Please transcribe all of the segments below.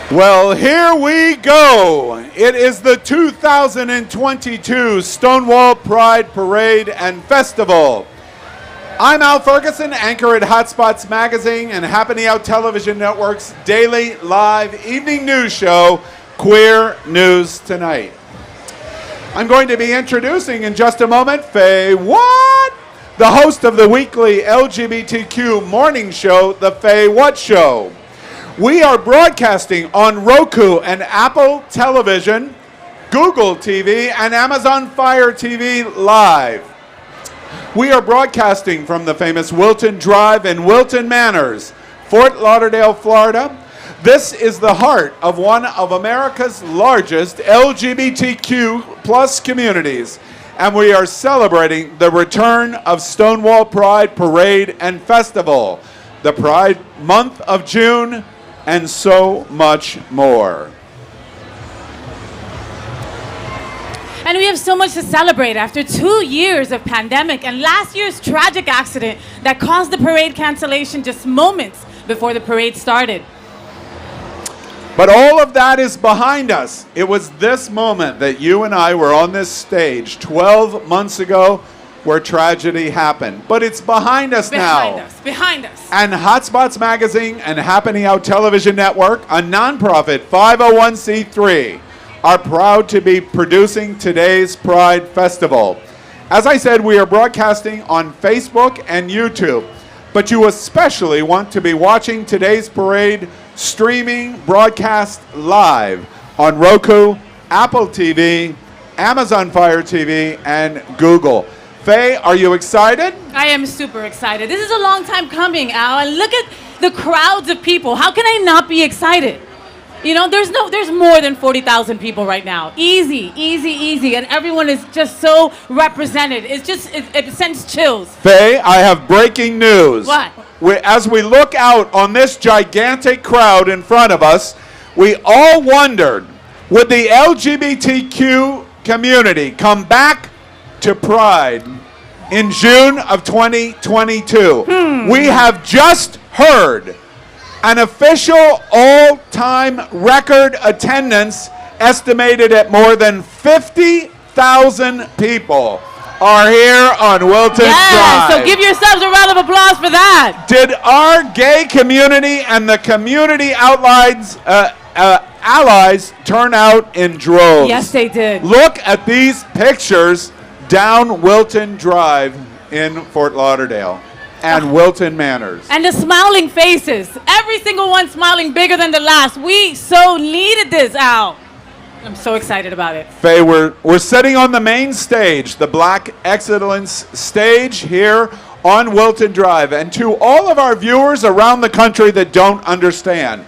Well, here we go. It is the 2022 Stonewall Pride Parade and Festival. I'm Al Ferguson, anchor at Hotspots Magazine and Happening Out Television Network's daily live evening news show, Queer News Tonight. I'm going to be introducing in just a moment Faye What? The host of the weekly LGBTQ morning show, The Faye What Show. We are broadcasting on Roku and Apple Television, Google TV, and Amazon Fire TV Live. We are broadcasting from the famous Wilton Drive in Wilton Manors, Fort Lauderdale, Florida. This is the heart of one of America's largest LGBTQ plus communities, and we are celebrating the return of Stonewall Pride Parade and Festival, the Pride Month of June, and so much more. And we have so much to celebrate after 2 years of pandemic and last year's tragic accident that caused the parade cancellation just moments before the parade started. But all of that is behind us. It was this moment that you and I were on this stage 12 months ago where tragedy happened. But it's behind us now. Behind us. And Hotspots Magazine and Happening Out Television Network, a nonprofit 501c3, are proud to be producing today's Pride Festival. As I said, we are broadcasting on Facebook and YouTube, but you especially want to be watching today's parade streaming broadcast live on Roku, Apple TV, Amazon Fire TV, and Google. Faye, are you excited? I am super excited. This is a long time coming, Al, and look at the crowds of people. How can I not be excited? You know, there's more than 40,000 people right now. Easy, and everyone is just so represented. It sends chills. Faye, I have breaking news. What? As we look out on this gigantic crowd in front of us, we all wondered, would the LGBTQ community come back to Pride in June of 2022? We have just heard an official all-time record attendance estimated at more than 50,000 people are here on Wilton Drive. So give yourselves a round of applause for that. Did our gay community and the community allies turn out in droves? Yes, they did. Look at these pictures down Wilton Drive in Fort Lauderdale and Wilton Manors. And the smiling faces. Every single one smiling bigger than the last. We so needed this, Al. I'm so excited about it. Faye, we're sitting on the main stage, the Black Excellence stage here on Wilton Drive. And to all of our viewers around the country that don't understand,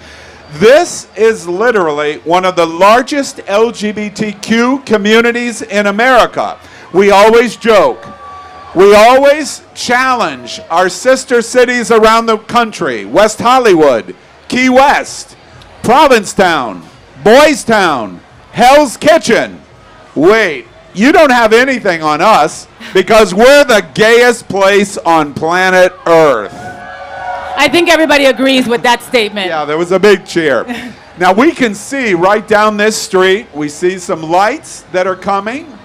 this is literally one of the largest LGBTQ communities in America. We always joke. We always challenge our sister cities around the country: West Hollywood, Key West, Provincetown, Boys Town, Hell's Kitchen. Wait, you don't have anything on us because we're the gayest place on planet Earth. I think everybody agrees with that statement. Yeah, there was a big cheer. Now we can see right down this street, we see some lights that are coming,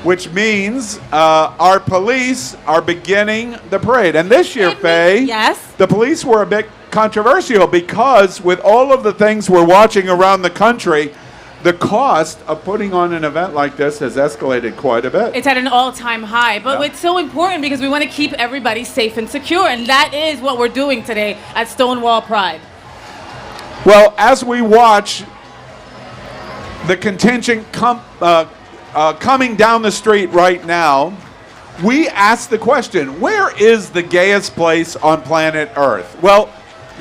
which means our police are beginning the parade. And this year, Faye, yes, the police were a bit controversial because with all of the things we're watching around the country, the cost of putting on an event like this has escalated quite a bit. It's at an all-time high, but it's so important because we want to keep everybody safe and secure, and that is what we're doing today at Stonewall Pride. Well, as we watch the contingent coming down the street right now, we ask the question, where is the gayest place on planet Earth? Well,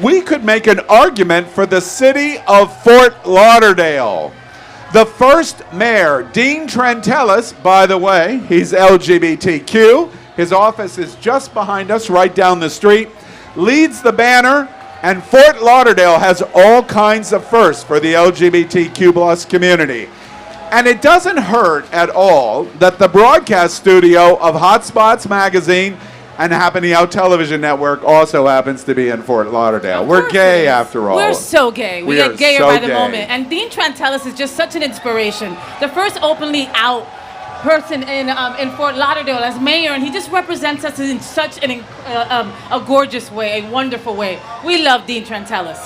we could make an argument for the city of Fort Lauderdale. The first mayor, Dean Trentalis, by the way, he's LGBTQ. His office is just behind us, right down the street, leads the banner, and Fort Lauderdale has all kinds of firsts for the LGBTQ plus community. And it doesn't hurt at all that the broadcast studio of Hotspots Magazine And Happening Out Television Network also happens to be in Fort Lauderdale. Of We're course gay it is. after all. We're so gay. We are get gayer so by the gay. moment. And Dean Trantelis is just such an inspiration. The first openly out person in Fort Lauderdale as mayor, and he just represents us in such a gorgeous way, a wonderful way. We love Dean Trantelis.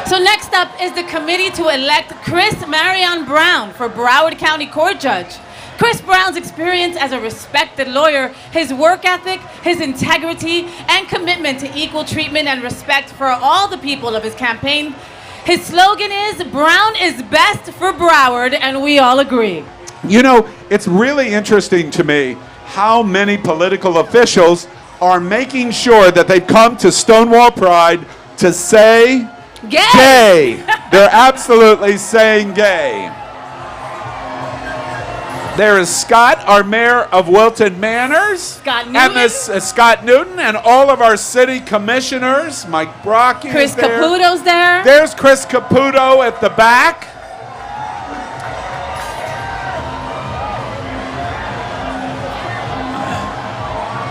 So next up is the committee to elect Chris Marion Brown for Broward County Court Judge. Chris Brown's experience as a respected lawyer, his work ethic, his integrity, and commitment to equal treatment and respect for all the people of his campaign. His slogan is, "Brown is best for Broward," and we all agree. You know, it's really interesting to me how many political officials are making sure that they come to Stonewall Pride to say gay. They're absolutely saying gay. There is Scott, our mayor of Wilton Manors. Scott Newton. And Miss Scott Newton, and all of our city commissioners. Mike Brocky Chris is there. Caputo's there. There's Chris Caputo at the back.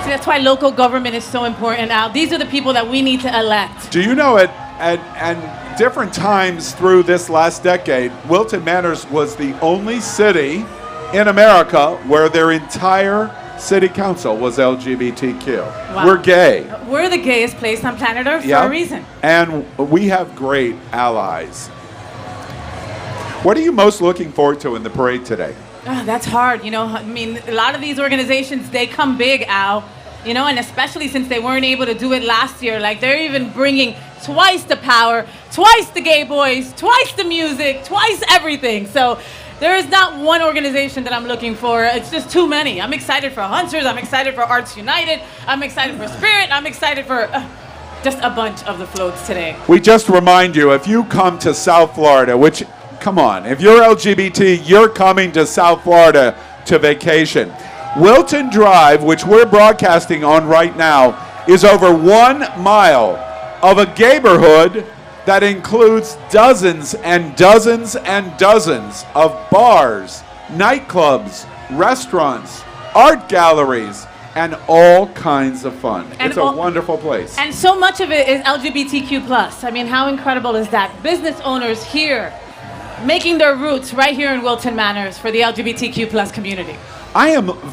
See, that's why local government is so important now. These are the people that we need to elect. Do you know at different times through this last decade, Wilton Manors was the only city in America where their entire city council was LGBTQ. Wow. We're gay. We're the gayest place on planet Earth for a reason. And we have great allies. What are you most looking forward to in the parade today? Oh, that's hard. You know, I mean, a lot of these organizations, they come big, Al. You know, and especially since they weren't able to do it last year. Like, they're even bringing twice the power, twice the gay boys, twice the music, twice everything. So there is not one organization that I'm looking for. It's just too many. I'm excited for Hunters. I'm excited for Arts United. I'm excited for Spirit. I'm excited for just a bunch of the floats today. We just remind you, if you come to South Florida, which, come on, if you're LGBT, you're coming to South Florida to vacation. Wilton Drive, which we're broadcasting on right now, is over 1 mile of a neighborhood that includes dozens and dozens and dozens of bars, nightclubs, restaurants, art galleries, and all kinds of fun. And it's a wonderful place. And so much of it is LGBTQ+. I mean, how incredible is that? Business owners here making their roots right here in Wilton Manors for the LGBTQ+ community.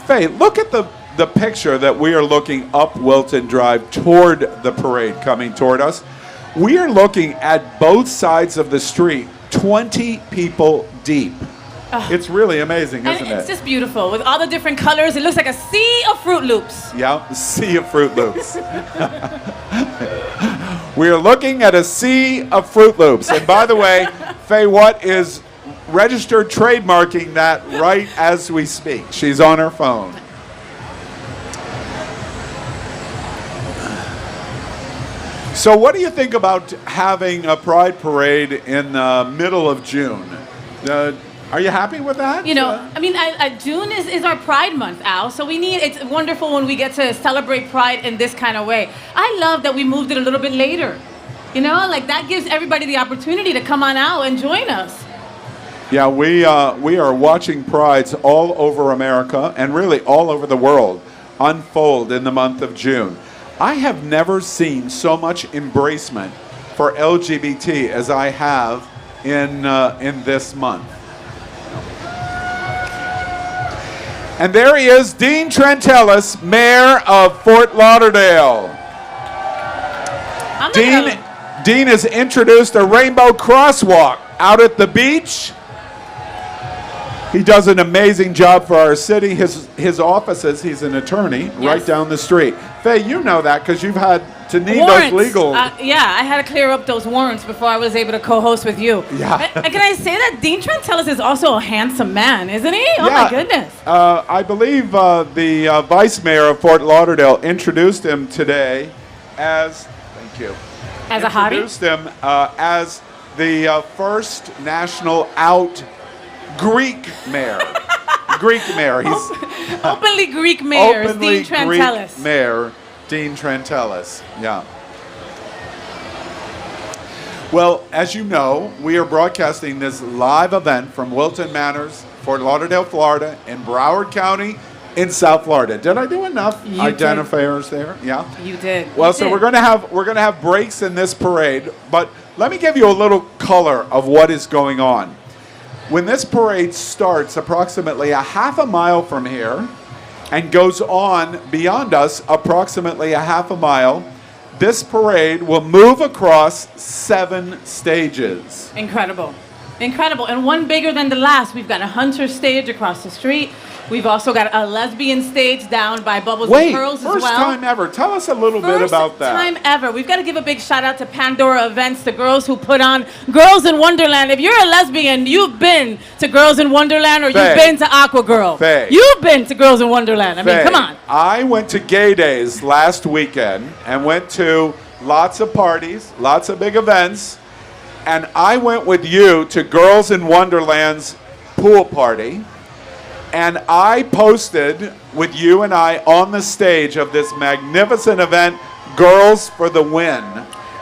Faye, look at the picture that we are looking up Wilton Drive toward the parade coming toward us. We are looking at both sides of the street, 20 people deep. It's really amazing, isn't it? It's just beautiful. With all the different colors, it looks like a sea of Fruit Loops. Yeah, a sea of Fruit Loops. We are looking at a sea of Fruit Loops. And by the way, Faye Watt is registered trademarking that right as we speak. She's on her phone. So what do you think about having a pride parade in the middle of June? Are you happy with that? You know, I mean, June is our Pride Month, Al. So it's wonderful when we get to celebrate Pride in this kind of way. I love that we moved it a little bit later. You know, like that gives everybody the opportunity to come on out and join us. Yeah, we are watching prides all over America and really all over the world unfold in the month of June. I have never seen so much embracement for LGBT as I have in this month. And there he is, Dean Trantelis, Mayor of Fort Lauderdale. Dean has introduced a rainbow crosswalk out at the beach. He does an amazing job for our city. His offices, he's an attorney, right down the street. Faye, you know that because you've had to need warrants. those legal. Yeah, I had to clear up those warrants before I was able to co-host with you. Yeah. Can I say that Dean Trantelis is also a handsome man, isn't he? Oh yeah. My goodness. I believe the vice mayor of Fort Lauderdale introduced him today as, thank you. As a hottie? Introduced him as the first national out Greek mayor. Greek mayor. He's openly Greek mayor, Dean Trantelis. Greek mayor, Dean Trantelis. Yeah. Well, as you know, we are broadcasting this live event from Wilton Manors, Fort Lauderdale, Florida, in Broward County, in South Florida. Did I do enough You identifiers there? Yeah. You did. Well, You so did. we're gonna have breaks in this parade, but let me give you a little color of what is going on. When this parade starts approximately a half a mile from here and goes on beyond us approximately a half a mile, this parade will move across 7 stages. Incredible. Incredible. And one bigger than the last. We've got a hunter stage across the street. We've also got a lesbian stage down by Bubbles and Pearls as well. First time ever. Tell us a little bit about that. First time ever. We've got to give a big shout out to Pandora Events, the girls who put on Girls in Wonderland. If you're a lesbian, you've been to Girls in Wonderland or Faye. you've been to Aqua Girl. Faye. You've been to Girls in Wonderland. I mean, Faye, come on. I went to Gay Days last weekend and went to lots of parties, lots of big events, and I went with you to Girls in Wonderland's pool party. And I posted with you and I on the stage of this magnificent event, Girls for the Win.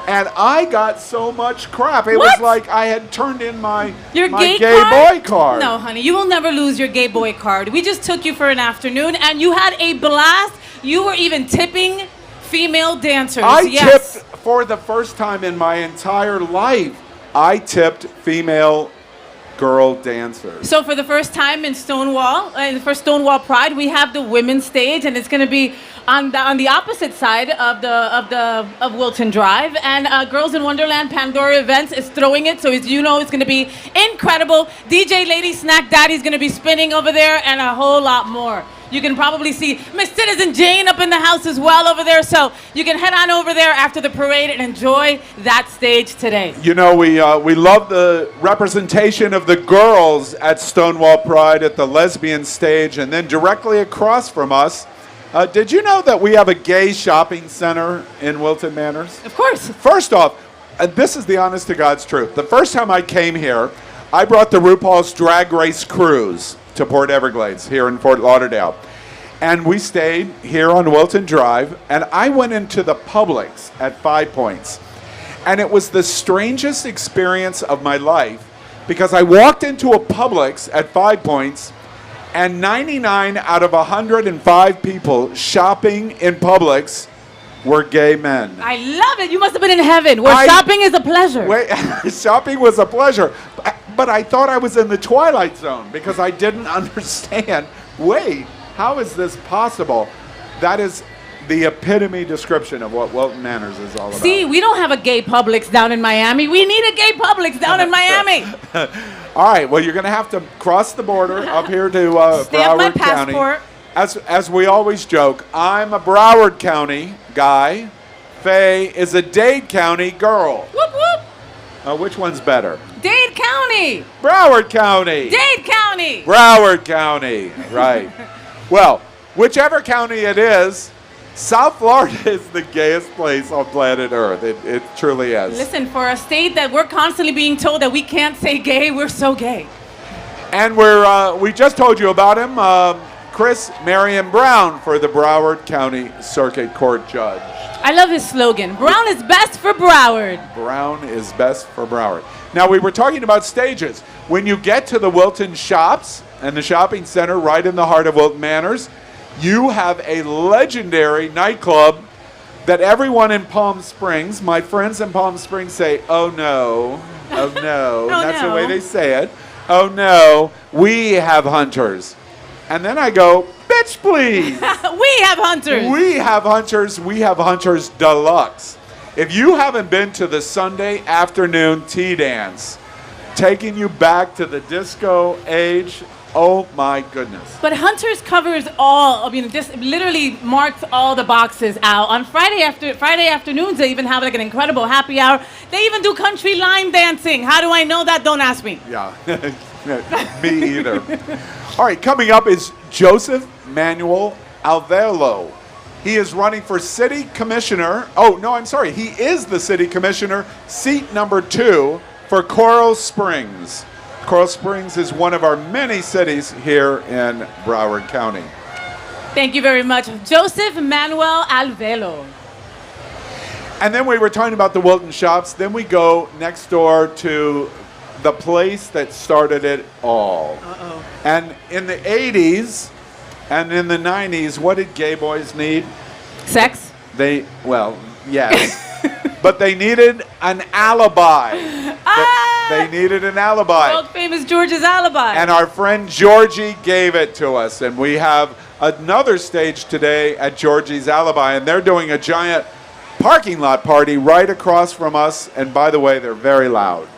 And I got so much crap. It was like I had turned in my Your gay card? boy card. No, honey, you will never lose your gay boy card. We just took you for an afternoon, and you had a blast. You were even tipping female dancers. I Yes. tipped for the first time in my entire life. I tipped female girl dancers. So for the first time in Stonewall, in the first Stonewall Pride, we have the women's stage, and it's going to be on the opposite side of Wilton Drive. And Girls in Wonderland Pandora Events is throwing it, so as you know, it's going to be incredible. DJ Lady Snack Daddy's going to be spinning over there, and a whole lot more. You can probably see Miss Citizen Jane up in the house as well over there. So you can head on over there after the parade and enjoy that stage today. You know, we love the representation of the girls at Stonewall Pride at the lesbian stage, and then directly across from us, did you know that we have a gay shopping center in Wilton Manors? Of course. First off, this is the honest to God's truth. The first time I came here, I brought the RuPaul's Drag Race cruise to Port Everglades here in Fort Lauderdale. And we stayed here on Wilton Drive, and I went into the Publix at 5 Points. And it was the strangest experience of my life because I walked into a Publix at 5 Points, and 99 out of 105 people shopping in Publix were gay men. I love it. You must have been in heaven where shopping is a pleasure. Wait, shopping was a pleasure. But I thought I was in the Twilight Zone because I didn't understand. Wait, how is this possible? That is the epitome description of what Wilton Manors is all about. See, we don't have a gay Publix down in Miami. We need a gay Publix down in Miami. All right, well, you're going to have to cross the border up here to Stamp my Broward County. passport. As we always joke, I'm a Broward County guy. Faye is a Dade County girl. Whoop, whoop. Which one's better? Dade County. Broward County. Dade County. Broward County, right. Well, whichever county it is, South Florida is the gayest place on planet Earth. It truly is. Listen, for a state that we're constantly being told that we can't say gay, we're so gay. And we just told you about him, Chris Marion Brown for the Broward County Circuit Court Judge. I love his slogan. Brown is best for Broward. Brown is best for Broward. Now, we were talking about stages. When you get to the Wilton Shops and the shopping center right in the heart of Wilton Manors, you have a legendary nightclub that everyone in Palm Springs, my friends in Palm Springs say, oh no, oh no. That's the way they say it. Oh no, we have hunters. And then I go, bitch, please. We have hunters. We have hunters. We have hunters deluxe. If you haven't been to the Sunday afternoon tea dance, taking you back to the disco age, oh my goodness. But Hunters covers all, just literally marks all the boxes out. On Friday afternoons, they even have like an incredible happy hour. They even do country line dancing. How do I know that? Don't ask me. Yeah, me either. All right, coming up is Joseph Manuel Alvelo. He is running for city commissioner. Oh, no, I'm sorry. He is the city commissioner, seat number 2 for Coral Springs. Coral Springs is one of our many cities here in Broward County. Thank you very much. Joseph Manuel Alvelo. And then we were talking about the Wilton Shops. Then we go next door to the place that started it all. Uh-oh. And in the 80s, And in the 90s, what did gay boys need? Sex? Well, yes. But they needed an alibi. They needed an alibi. World famous George's alibi. And our friend Georgie gave it to us. And we have another stage today at Georgie's Alibi. And they're doing a giant parking lot party right across from us. And by the way, they're very loud.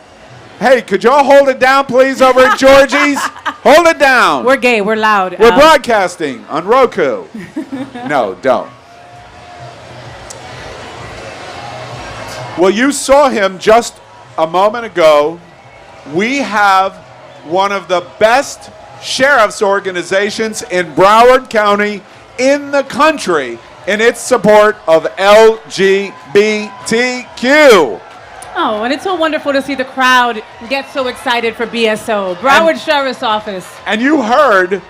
Hey, could y'all hold it down, please, over at Georgie's? Hold it down. We're gay. We're loud. We're broadcasting on Roku. No, don't. Well, you saw him just a moment ago. We have one of the best sheriff's organizations in Broward County in the country in its support of LGBTQ. Oh, and it's so wonderful to see the crowd get so excited for BSO, Broward Sheriff's Office. And you heard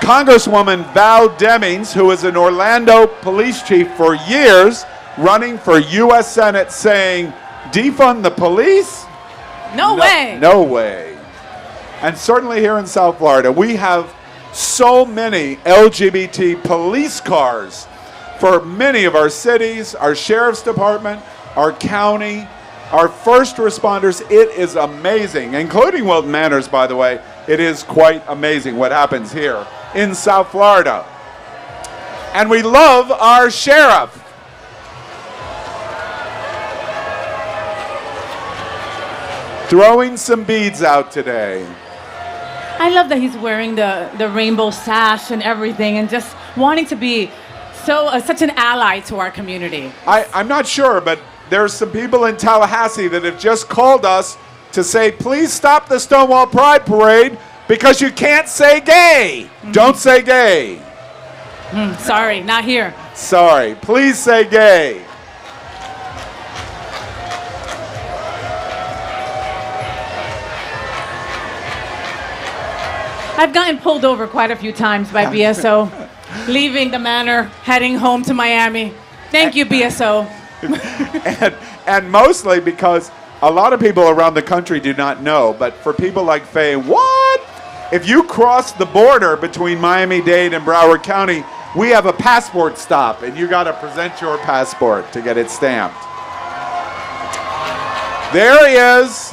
Congresswoman Val Demings, who is an Orlando police chief for years, running for U.S. Senate, saying, defund the police? No way. No way. And certainly here in South Florida, we have so many LGBT police cars for many of our cities, our sheriff's department, our county, our first responders. It is amazing, including Wilton Manors, by the way. It is quite amazing what happens here in South Florida. And we love our sheriff. Throwing some beads out today. I love that he's wearing the rainbow sash and everything and just wanting to be such an ally to our community. I'm not sure, but there's some people in Tallahassee that have just called us to say, please stop the Stonewall Pride Parade because you can't say gay. Mm-hmm. Don't say gay. Sorry, not here. Sorry, please say gay. I've gotten pulled over quite a few times by BSO, leaving the Manor, heading home to Miami. Thank you, BSO. and mostly because a lot of people around the country do not know, but for people like Faye, what? If you cross the border between Miami-Dade and Broward County, we have a passport stop, and you got to present your passport to get it stamped. There he is,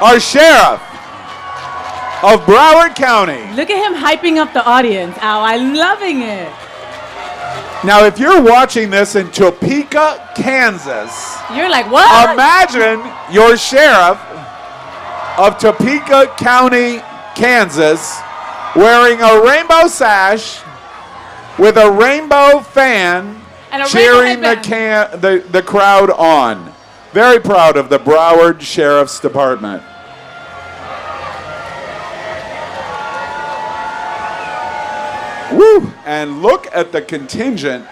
our sheriff of Broward County. Look at him hyping up the audience, Al. I'm loving it. Now, if you're watching this in Topeka, Kansas, you're like, what? Imagine your sheriff of Topeka County, Kansas, wearing a rainbow sash with a rainbow fan and a cheering the crowd on. Very proud of the Broward Sheriff's Department. Woo! And look at the contingent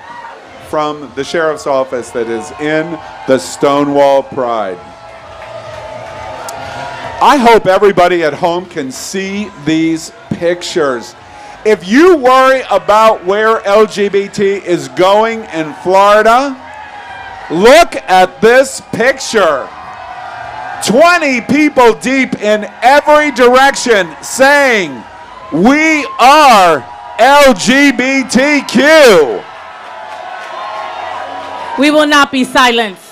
from the sheriff's office that is in the Stonewall Pride. I hope everybody at home can see these pictures. If you worry about where LGBT is going in Florida, look at this picture. 20 people deep in every direction saying, "We are LGBTQ." We will not be silenced.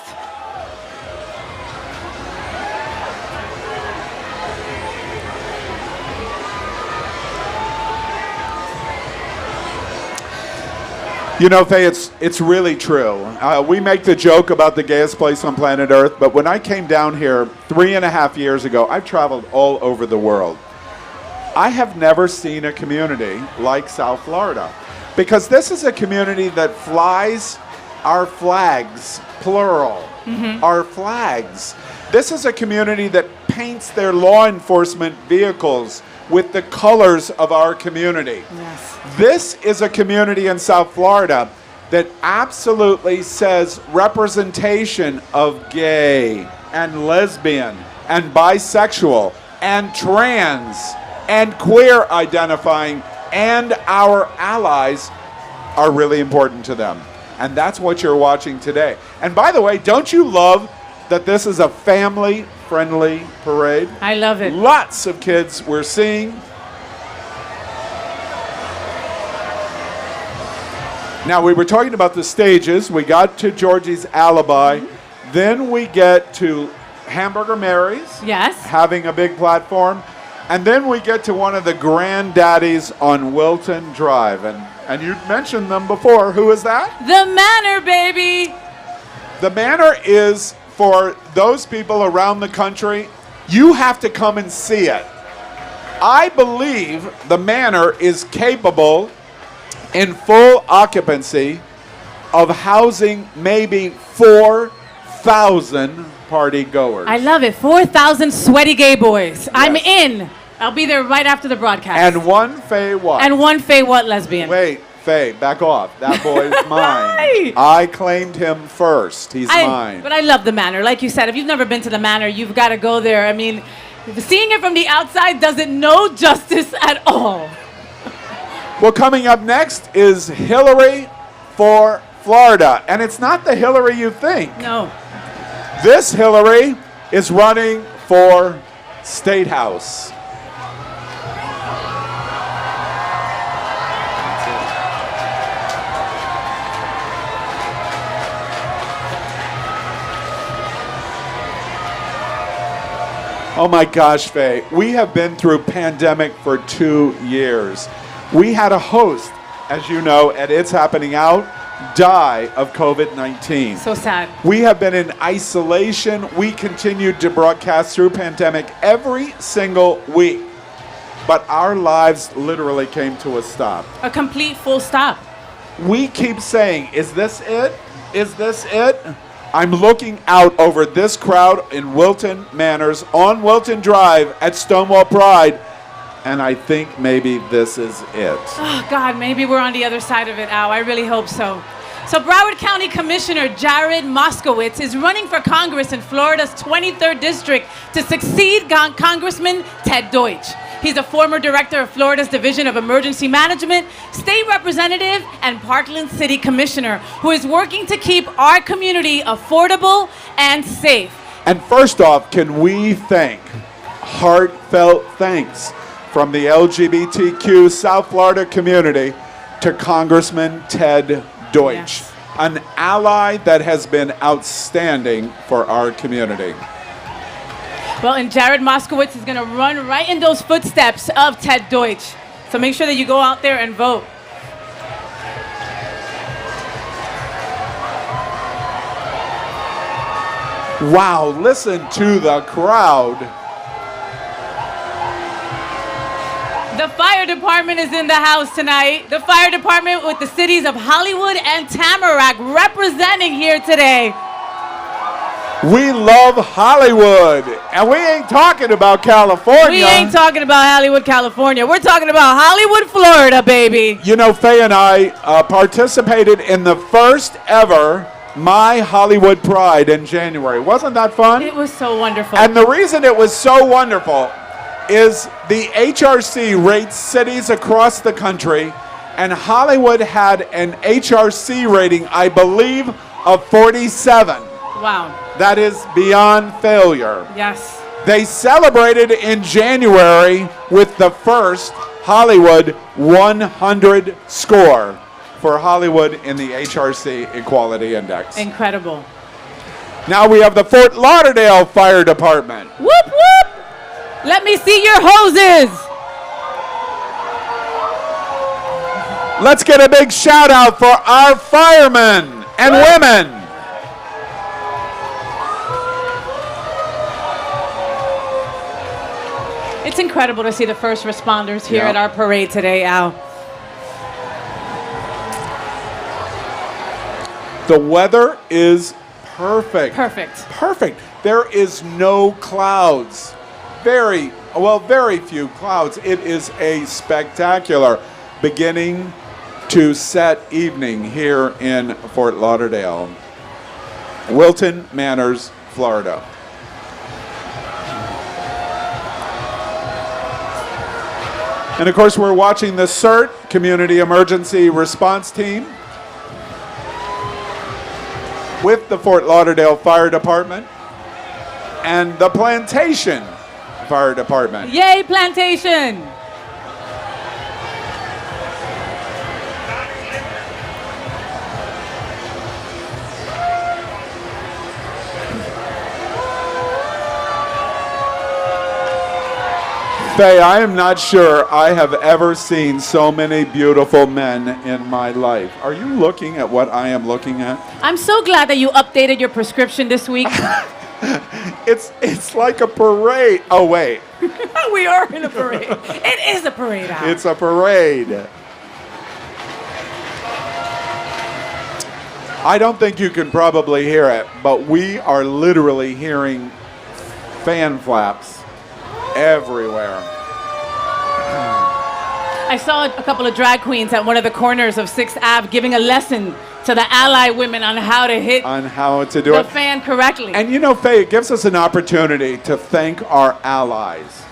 You know, Faye, it's really true. We make the joke about the gayest place on planet Earth, but when I came down here 3.5 years ago, I've traveled all over the world. I have never seen a community like South Florida, because this is a community that flies our flags, plural, our flags. This is a community that paints their law enforcement vehicles with the colors of our community. Yes. This is a community in South Florida that absolutely says representation of gay and lesbian and bisexual and trans and queer identifying and our allies are really important to them. And that's what you're watching today. And by the way, don't you love that this is a family-friendly parade? I love it. Lots of kids we're seeing. Now, we were talking about the stages. We got to Georgie's Alibi. Then we get to Hamburger Mary's. Yes. Having a big platform. And then we get to one of the granddaddies on Wilton Drive. And you mentioned them before. Who is that? The Manor, baby. The Manor is, for those people around the country, you have to come and see it. I believe the Manor is capable in full occupancy of housing maybe 4,000 party goers. I love it. 4,000 sweaty gay boys. Yes. I'm in. I'll be there right after the broadcast. And one Faye what? And one Faye what lesbian? Wait, Faye, back off. That boy's mine. I claimed him first. He's mine. But I love the Manor. Like you said, if you've never been to the Manor, you've got to go there. I mean, seeing it from the outside does it no justice at all. Well, coming up next is Hillary for Florida. And it's not the Hillary you think. No. This Hillary is running for State House. Oh my gosh, Faye. We have been through pandemic for 2 years. We had a host, as you know, at It's Happening Out, die of COVID-19. So sad. We have been in isolation. We continued to broadcast through pandemic every single week. But our lives literally came to a stop. A complete full stop. We keep saying, is this it? Is this it? I'm looking out over this crowd in Wilton Manors on Wilton Drive at Stonewall Pride, and I think maybe this is it. Oh, God, maybe we're on the other side of it, Al. I really hope so. So Broward County Commissioner Jarod Moscowitz is running for Congress in Florida's 23rd District to succeed Congressman Ted Deutsch. He's a former director of Florida's Division of Emergency Management, state representative, and Parkland City Commissioner, who is working to keep our community affordable and safe. And first off, can we thank, heartfelt thanks from the LGBTQ South Florida community to Congressman Ted Deutsch, yes, an ally that has been outstanding for our community. Well, and Jarod Moscowitz is going to run right in those footsteps of Ted Deutsch. So make sure that you go out there and vote. Wow, listen to the crowd. The fire department is in the house tonight. The fire department with the cities of Hollywood and Tamarac representing here today. We love Hollywood, and we ain't talking about California. We ain't talking about Hollywood, California. We're talking about Hollywood, Florida, baby. You know, Faye and I participated in the first ever My Hollywood Pride in January. Wasn't that fun? It was so wonderful. And the reason it was so wonderful is the HRC rates cities across the country, and Hollywood had an HRC rating, I believe, of 47. Wow. That is beyond failure. Yes. They celebrated in January with the first Hollywood 100 score for Hollywood in the HRC Equality Index. Incredible. Now we have the Fort Lauderdale Fire Department. Whoop, whoop. Let me see your hoses. Let's get a big shout out for our firemen and women. It's incredible to see the first responders here Yeah. at our parade today, Al. The weather is perfect. Perfect. Perfect. There is no clouds. Very few clouds. It is a spectacular beginning to set evening here in Fort Lauderdale. Wilton Manors, Florida. And of course, we're watching the CERT, Community Emergency Response Team, with the Fort Lauderdale Fire Department and the Plantation Fire Department. Yay, Plantation! Faye, I am not sure I have ever seen so many beautiful men in my life. Are you looking at what I am looking at? I'm so glad that you updated your prescription this week. It's like a parade. Oh, wait. We are in a parade. It is a parade out. It's a parade. I don't think you can probably hear it, but we are literally hearing fan flaps everywhere. I saw a couple of drag queens at one of the corners of 6th Ave giving a lesson to the ally women on how to hit the fan correctly. And you know, Faye, it gives us an opportunity to thank our allies.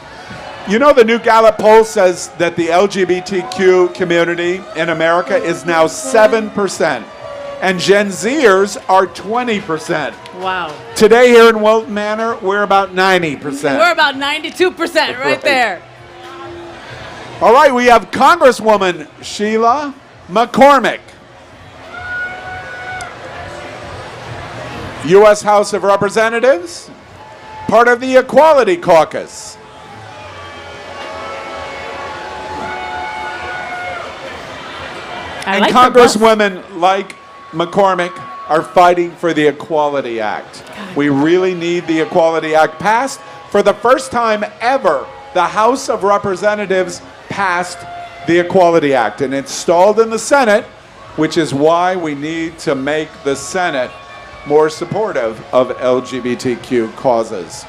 You know, the new Gallup poll says that the LGBTQ community in America is now 7%, and Gen Zers are 20%. Wow. Today here in Wilton Manor, we're about 90%. We're about 92% right there. All right, we have Congresswoman Sheila McCormack, U.S. House of Representatives, part of the Equality Caucus. And Congresswomen like McCormack are fighting for the Equality Act. We really need the Equality Act passed. For the first time ever, the House of Representatives passed the Equality Act, and it's stalled in the Senate, which is why we need to make the Senate more supportive of LGBTQ causes.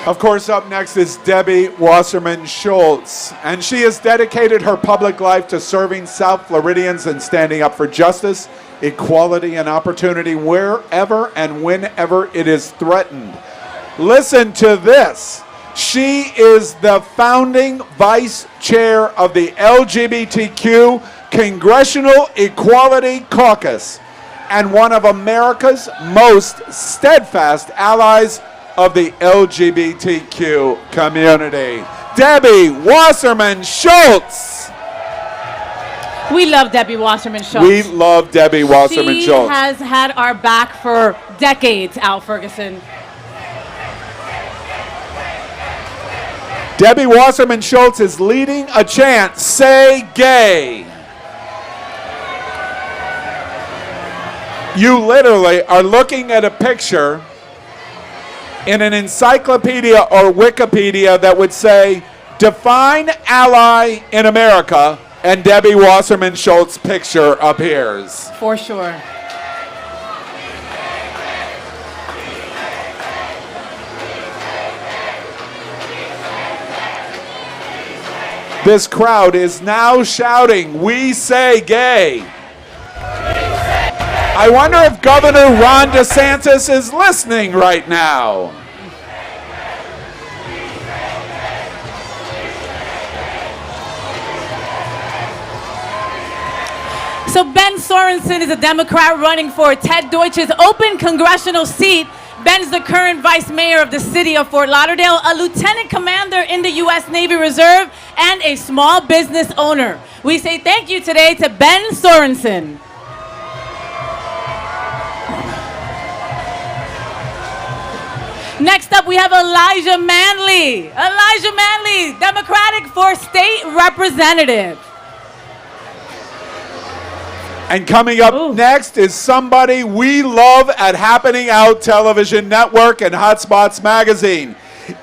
Of course, up next is Debbie Wasserman-Schultz, and she has dedicated her public life to serving South Floridians and standing up for justice, equality, and opportunity wherever and whenever it is threatened. Listen to this. She is the founding vice chair of the LGBTQ Congressional Equality Caucus and one of America's most steadfast allies of the LGBTQ community. Debbie Wasserman-Schultz. We love Debbie Wasserman-Schultz. We love Debbie Wasserman-Schultz. She has had our back for decades, Al Ferguson. Debbie Wasserman-Schultz is leading a chant, "Say Gay." You literally are looking at a picture in an encyclopedia or Wikipedia that would say, define ally in America, and Debbie Wasserman-Schultz's picture appears. For sure. This crowd is now shouting, "We say gay." I wonder if Governor Ron DeSantis is listening right now. So Ben Sorensen is a Democrat running for Ted Deutsch's open congressional seat. Ben's the current vice mayor of the city of Fort Lauderdale, a lieutenant commander in the U.S. Navy Reserve, and a small business owner. We say thank you today to Ben Sorensen. Next up, we have Elijah Manley. Elijah Manley, Democratic for State Representative. And coming up next is somebody we love at Happening Out Television Network and Hotspots Magazine.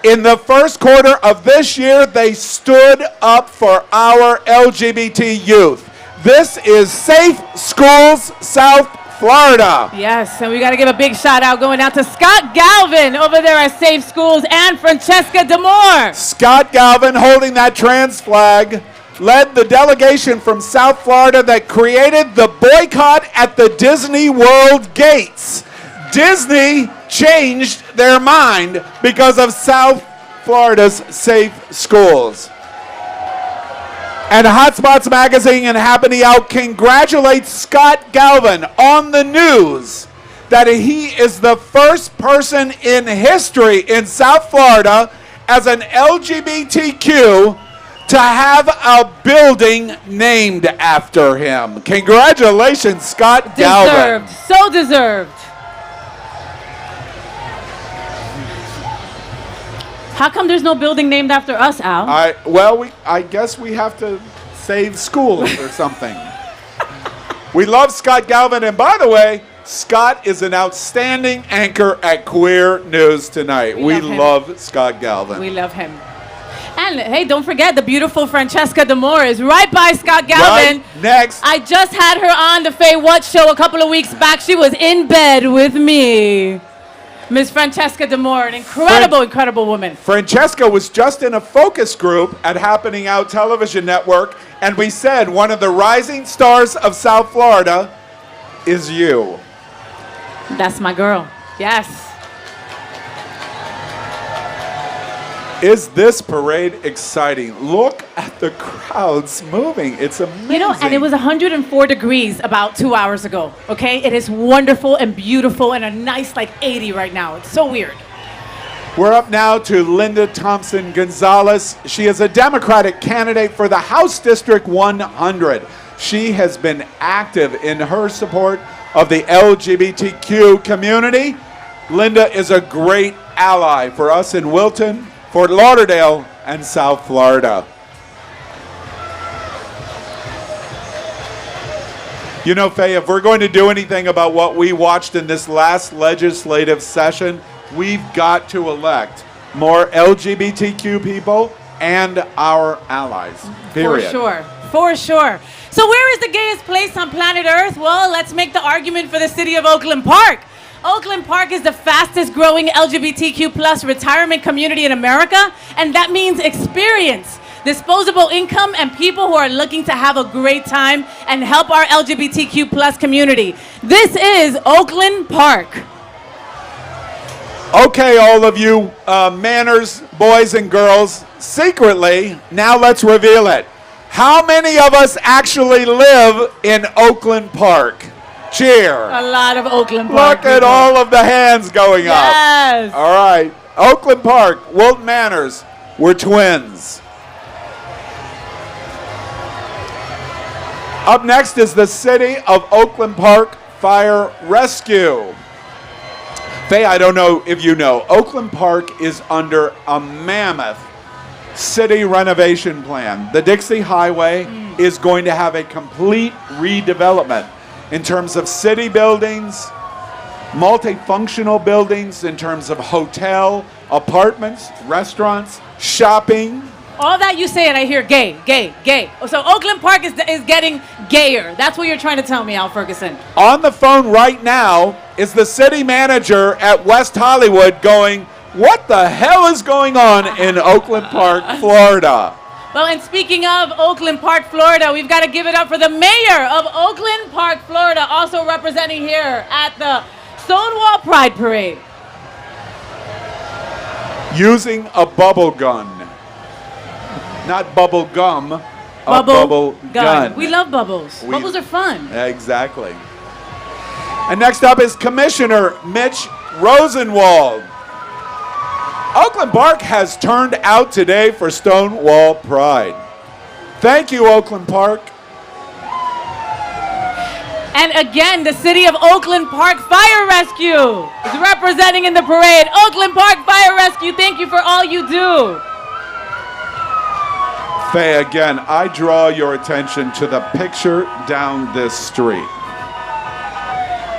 In the first quarter of this year, they stood up for our LGBT youth. This is Safe Schools South Florida. Yes, and we got to give a big shout out going out to Scott Galvin over there at Safe Schools and Francesca Demore. Scott Galvin, holding that trans flag, led the delegation from South Florida that created the boycott at the Disney World gates. Disney changed their mind because of South Florida's safe schools. And Hotspots Magazine and Happening Out congratulates Scott Galvin on the news that he is the first person in history in South Florida as an LGBTQ to have a building named after him. Congratulations, Scott Galvin. Deserved. So deserved. How come there's no building named after us, Al? I guess we have to save schools or something. We love Scott Galvin, and by the way, Scott is an outstanding anchor at Queer News Tonight. We love Scott Galvin. We love him. And hey, don't forget the beautiful Francesca D'Amore is right by Scott Galvin. Right next. I just had her on the Faye What show a couple of weeks back. She was in bed with me. Miss Francesca D'Amore, an incredible woman. Francesca was just in a focus group at Happening Out Television Network, and we said one of the rising stars of South Florida is you. That's my girl. Yes. Is this parade exciting? Look at the crowds moving. It's amazing. You know, and it was 104 degrees about 2 hours ago, okay? It is wonderful and beautiful and a nice, like, 80 right now. It's so weird. We're up now to Linda Thompson Gonzalez. She is a Democratic candidate for the House District 100. She has been active in her support of the LGBTQ community. Linda is a great ally for us in Wilton, Fort Lauderdale, and South Florida. You know, Faye, if we're going to do anything about what we watched in this last legislative session, we've got to elect more LGBTQ people and our allies. Period. For sure. So where is the gayest place on planet Earth? Well, let's make the argument for the city of Oakland Park. Oakland Park is the fastest growing LGBTQ plus retirement community in America, and that means experience, disposable income, and people who are looking to have a great time and help our LGBTQ plus community. This is Oakland Park. Okay, all of you Manors boys and girls, secretly, now let's reveal it. How many of us actually live in Oakland Park? Cheer. A lot of Oakland Park. Look at all of the hands going up. Yes. All right. Oakland Park, Wilton Manors, we're twins. Up next is the City of Oakland Park Fire Rescue. Faye, I don't know if you know, Oakland Park is under a mammoth city renovation plan. The Dixie Highway is going to have a complete redevelopment in terms of city buildings, multifunctional buildings, in terms of hotel, apartments, restaurants, shopping. All that you say and I hear gay. So Oakland Park is getting gayer. That's what you're trying to tell me, Al Ferguson. On the phone right now is the city manager at West Hollywood going, what the hell is going on in Oakland Park, Florida? Well, and speaking of Oakland Park, Florida, we've got to give it up for the mayor of Oakland Park, Florida, also representing here at the Stonewall Pride Parade. Using a bubble gun. Not bubble gum, a bubble gun. We love bubbles. Bubbles are fun. Exactly. And next up is Commissioner Mitch Rosenwald. Oakland Park has turned out today for Stonewall Pride. Thank you, Oakland Park. And again, the city of Oakland Park Fire Rescue is representing in the parade. Oakland Park Fire Rescue, thank you for all you do. Faye, again, I draw your attention to the picture down this street.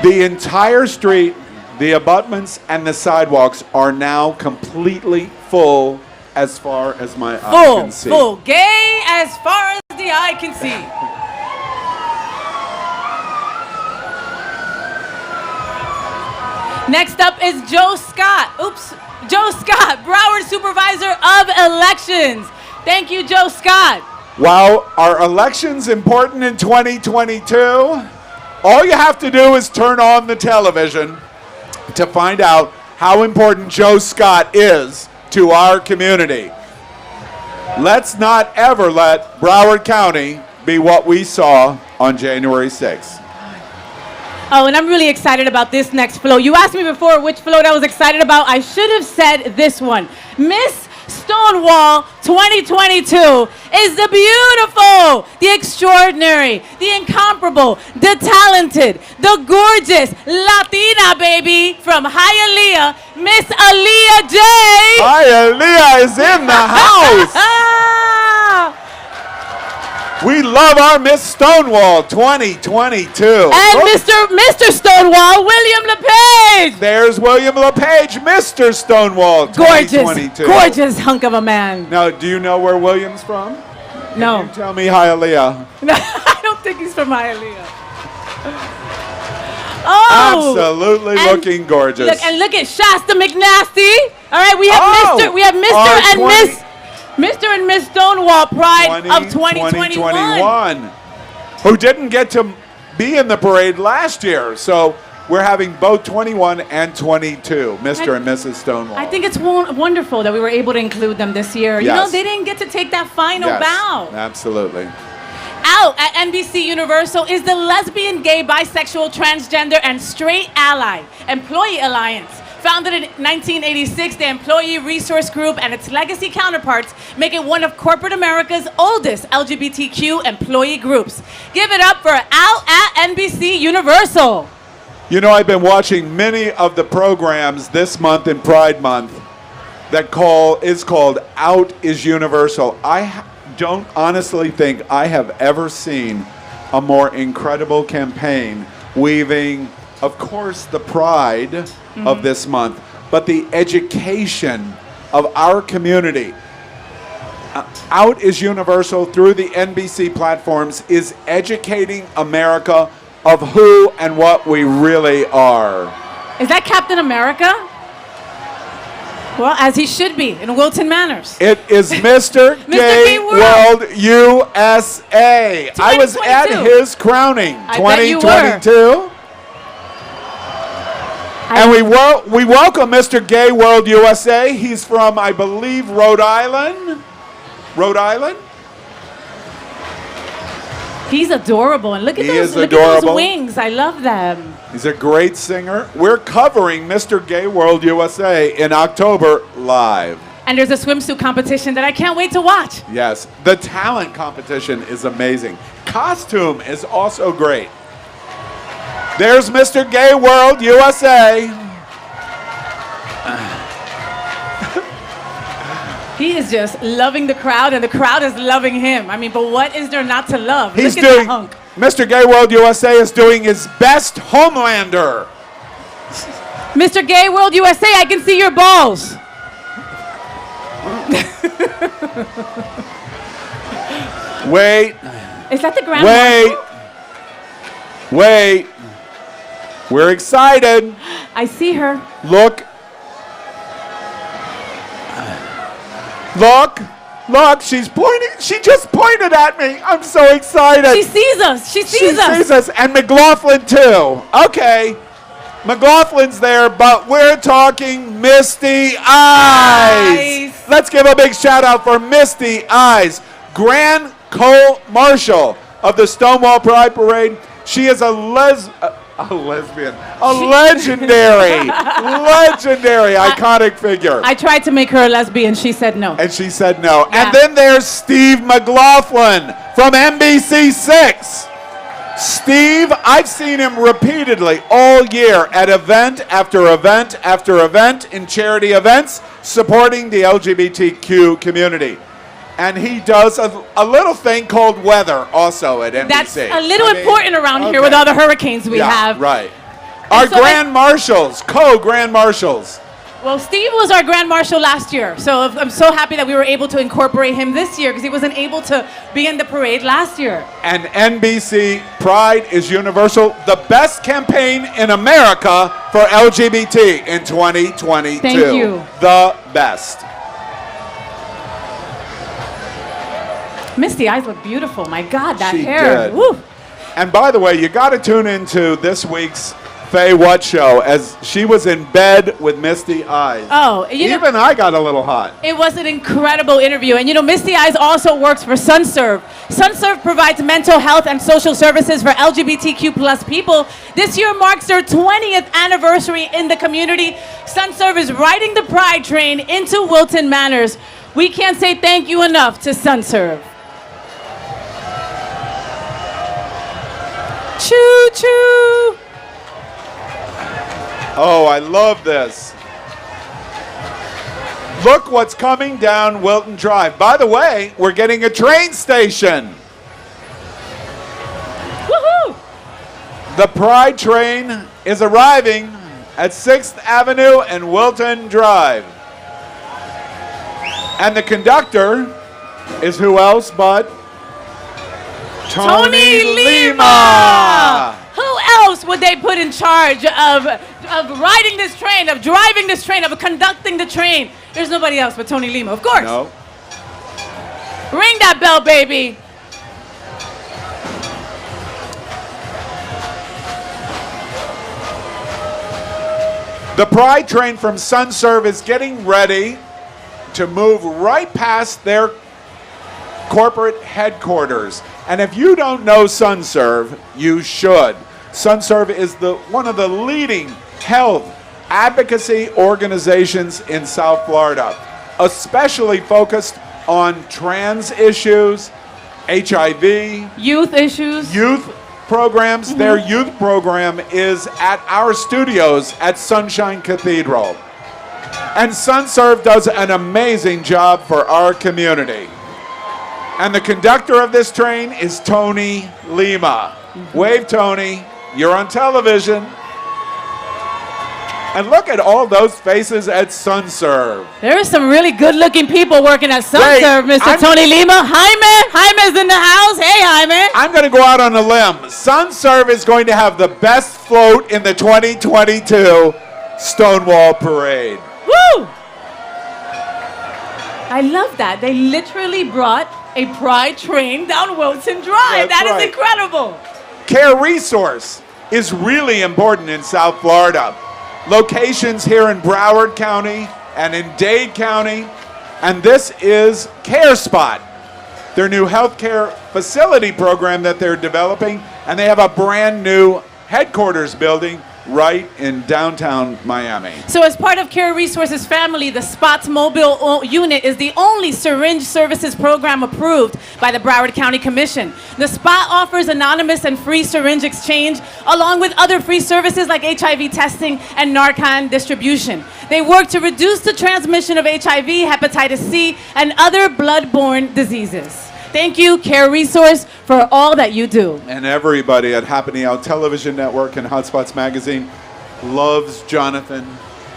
The entire street, the abutments and the sidewalks are now completely full as far as my eye can see. Full. Gay as far as the eye can see. Next up is Joe Scott. Joe Scott, Broward Supervisor of Elections. Thank you, Joe Scott. Wow, are elections important in 2022? All you have to do is turn on the television to find out how important Joe Scott is to our community. Let's not ever let Broward County be what we saw on January 6th. Oh, and I'm really excited about this next float. You asked me before which float I was excited about. I should have said this one. Miss Stonewall 2022 is the beautiful, the extraordinary, the incomparable, the talented, the gorgeous Latina baby from Hialeah, Miss Aaliyah J. Hialeah is in the house. We love our Miss Stonewall 2022. And Mr. Stonewall, William LePage. There's William LePage, Mr. Stonewall 2022. Gorgeous hunk of a man. Now, do you know where William's from? No. Can you tell me Hialeah? No, I don't think he's from Hialeah. Oh, absolutely looking gorgeous. Look at Shasta McNasty. All right, we have Mr. and Miss Stonewall Pride of 2021. Who didn't get to be in the parade last year. So we're having both 21 and 22, Mr. and Mrs. Stonewall. I think it's wonderful that we were able to include them this year. Yes. You know, they didn't get to take that final bow. Absolutely. Out at NBC Universal is the Lesbian, Gay, Bisexual, Transgender, and Straight Ally Employee Alliance. Founded in 1986, the Employee Resource Group and its legacy counterparts make it one of corporate America's oldest LGBTQ employee groups. Give it up for Out at NBC Universal. You know, I've been watching many of the programs this month in Pride Month that is called Out is Universal. I don't honestly think I have ever seen a more incredible campaign weaving, of course, the pride of this month, but the education of our community. Out is Universal through the NBC platforms is educating America of who and what we really are. Is that Captain America? Well, as he should be in Wilton Manors. It is Mr. Gay World USA. I was at his crowning, 2022. And we welcome Mr. Gay World USA. He's from, I believe, Rhode Island. Rhode Island? He's adorable. And look at those wings. I love them. He's a great singer. We're covering Mr. Gay World USA in October live. And there's a swimsuit competition that I can't wait to watch. Yes. The talent competition is amazing. Costume is also great. There's Mr. Gay World USA. He is just loving the crowd, and the crowd is loving him. I mean, but what is there not to love? He's Look at that hunk. Mr. Gay World USA is doing his best Homelander. Mr. Gay World USA, I can see your balls. Wait. Is that the Grand Marshal? Wait. We're excited. I see her. Look, she's pointing. She just pointed at me. I'm so excited. She sees us. She sees us. And McLaughlin, too. Okay. McLaughlin's there, but we're talking Misty Eyes. Let's give a big shout out for Misty Eyes, Grand Co-Marshal of the Stonewall Pride Parade. She is a legendary, iconic figure. I tried to make her a lesbian. She said no. And she said no. Yeah. And then there's Steve McLaughlin from NBC6. Steve, I've seen him repeatedly all year at event after event after event in charity events supporting the LGBTQ community. And he does a little thing called weather also at NBC. That's a little important around here with all the hurricanes we have. Right. Our Grand Marshals, co-Grand Marshals. Well, Steve was our Grand Marshal last year, so I'm so happy that we were able to incorporate him this year because he wasn't able to be in the parade last year. And NBC Pride is Universal, the best campaign in America for LGBT in 2022. Thank you. The best. Misty Eyes look beautiful. My God, that She hair. did. Woo. And by the way, you got to tune into this week's Faye What show as she was in bed with misty eyes. Oh, even I got a little hot. It was an incredible interview. And Misty Eyes also works for Sunserve. Sunserve provides mental health and social services for LGBTQ plus people. This year marks their 20th anniversary in the community. Sunserve is riding the Pride train into Wilton Manors. We can't say thank you enough to Sunserve. Choo choo. Oh, I love this. Look what's coming down Wilton Drive. By the way, we're getting a train station. Woohoo! The Pride train is arriving at 6th Avenue and Wilton Drive. And the conductor is who else but Tony Lima. Who else would they put in charge of riding this train, of driving this train, of conducting the train? There's nobody else but Tony Lima, of course. No. Ring that bell, baby. The Pride train from Sunserve is getting ready to move right past their corporate headquarters. And if you don't know Sunserve, you should. Sunserve is one of the leading health advocacy organizations in South Florida, especially focused on trans issues, HIV, Youth issues. youth programs. Their youth program is at our studios at Sunshine Cathedral. And Sunserve does an amazing job for our community. And the conductor of this train is Tony Lima. Wave, Tony. You're on television. And look at all those faces at Sunserve. There are some really good-looking people working at Sunserve, Mr. Tony Lima. Jaime. Jaime's in the house. Hey, Jaime. I'm going to go out on a limb. Sunserve is going to have the best float in the 2022 Stonewall Parade. Woo! I love that. They literally brought a Pride train down Wilton Drive. That's That is right. incredible. Care Resource is really important in South Florida. Locations here in Broward County and in Dade County. And this is Care Spot, their new healthcare facility program that they're developing. And they have a brand new headquarters building right in downtown Miami. So as part of Care Resources family, the SPOTS mobile unit is the only syringe services program approved by the Broward County Commission. The SPOT offers anonymous and free syringe exchange, along with other free services like HIV testing and Narcan distribution. They work to reduce the transmission of HIV, hepatitis C, and other blood-borne diseases. Thank you, Care Resource, for all that you do. And everybody at Happening Out Television Network and Hotspots Magazine loves Jonathan,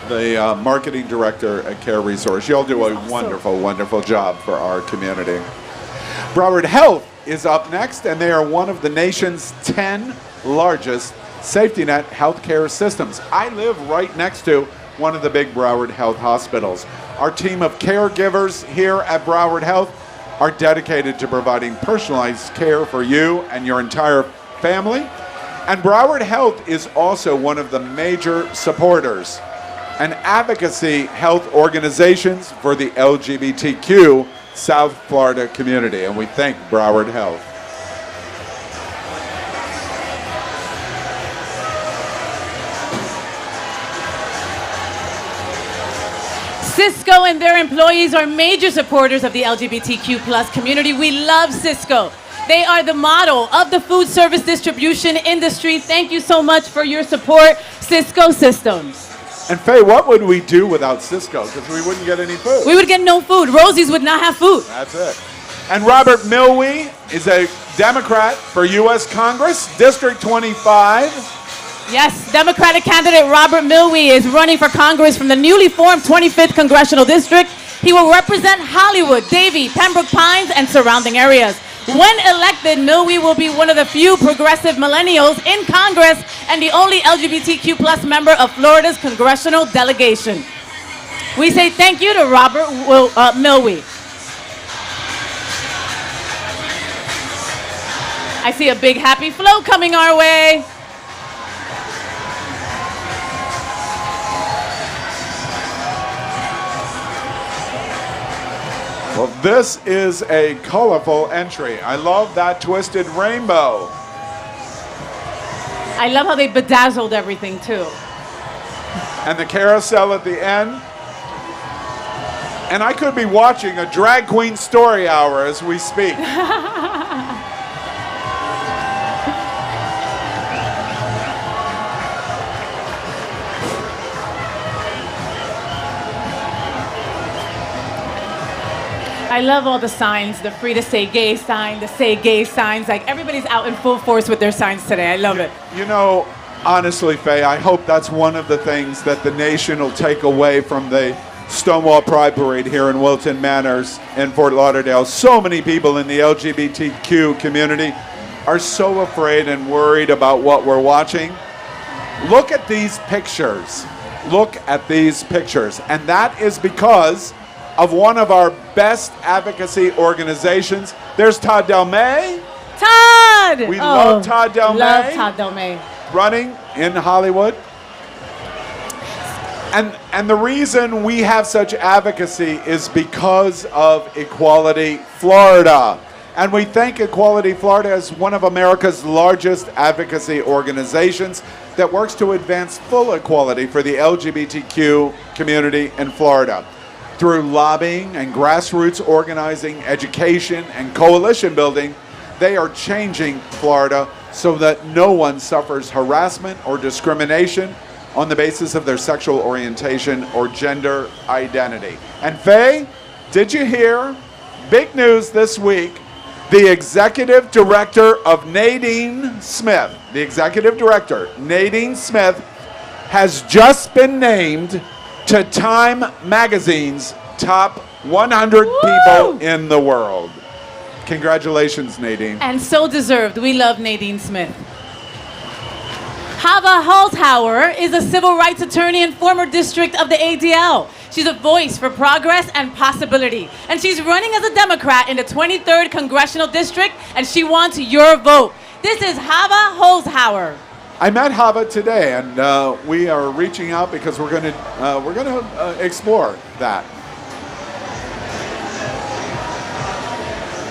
the marketing director at Care Resource. You'll do a wonderful, wonderful job for our community. Broward Health is up next, and they are one of the nation's 10 largest safety net healthcare systems. I live right next to one of the big Broward Health hospitals. Our team of caregivers here at Broward Health are dedicated to providing personalized care for you and your entire family. And Broward Health is also one of the major supporters and advocacy health organizations for the LGBTQ South Florida community. And we thank Broward Health. Cisco and their employees are major supporters of the LGBTQ plus community. We love Cisco. They are the model of the food service distribution industry. Thank you so much for your support, Cisco Systems. And Faye, what would we do without Cisco? Because we wouldn't get any food. We would get no food. Rosie's would not have food. That's it. And Robert Milwee is a Democrat for U.S. Congress, District 25. Yes, Democratic candidate Robert Milwee is running for Congress from the newly formed 25th Congressional District. He will represent Hollywood, Davie, Pembroke Pines, and surrounding areas. When elected, Milwee will be one of the few progressive millennials in Congress and the only LGBTQ plus member of Florida's congressional delegation. We say thank you to Robert Milwee. I see a big happy flow coming our way. Well, this is a colorful entry. I love that twisted rainbow. I love how they bedazzled everything too. And the carousel at the end. And I could be watching a drag queen story hour as we speak. I love all the signs, the free to say gay sign, the say gay signs. Like everybody's out in full force with their signs today. I love it. You know, honestly, Faye, I hope that's one of the things that the nation will take away from the Stonewall Pride Parade here in Wilton Manors in Fort Lauderdale. So many people in the LGBTQ community are so afraid and worried about what we're watching. Look at these pictures. Look at these pictures. And that is because of one of our best advocacy organizations. There's Todd Delmay. Todd! We love Todd Delmay. Love Todd Delmay. Running in Hollywood. And the reason we have such advocacy is because of Equality Florida. And we thank Equality Florida as one of America's largest advocacy organizations that works to advance full equality for the LGBTQ community in Florida. Through lobbying and grassroots organizing, education, and coalition building, they are changing Florida so that no one suffers harassment or discrimination on the basis of their sexual orientation or gender identity. And Faye, did you hear? Big news this week. The executive director of Nadine Smith, Nadine Smith, has just been named to Time Magazine's top 100 people in the world. Congratulations, Nadine. And so deserved. We love Nadine Smith. Hava Holzhauer is a civil rights attorney and former district of the ADL. She's a voice for progress and possibility. And she's running as a Democrat in the 23rd Congressional District, and she wants your vote. This is Hava Holzhauer. I met Hava today, and we are reaching out because we're going to explore that.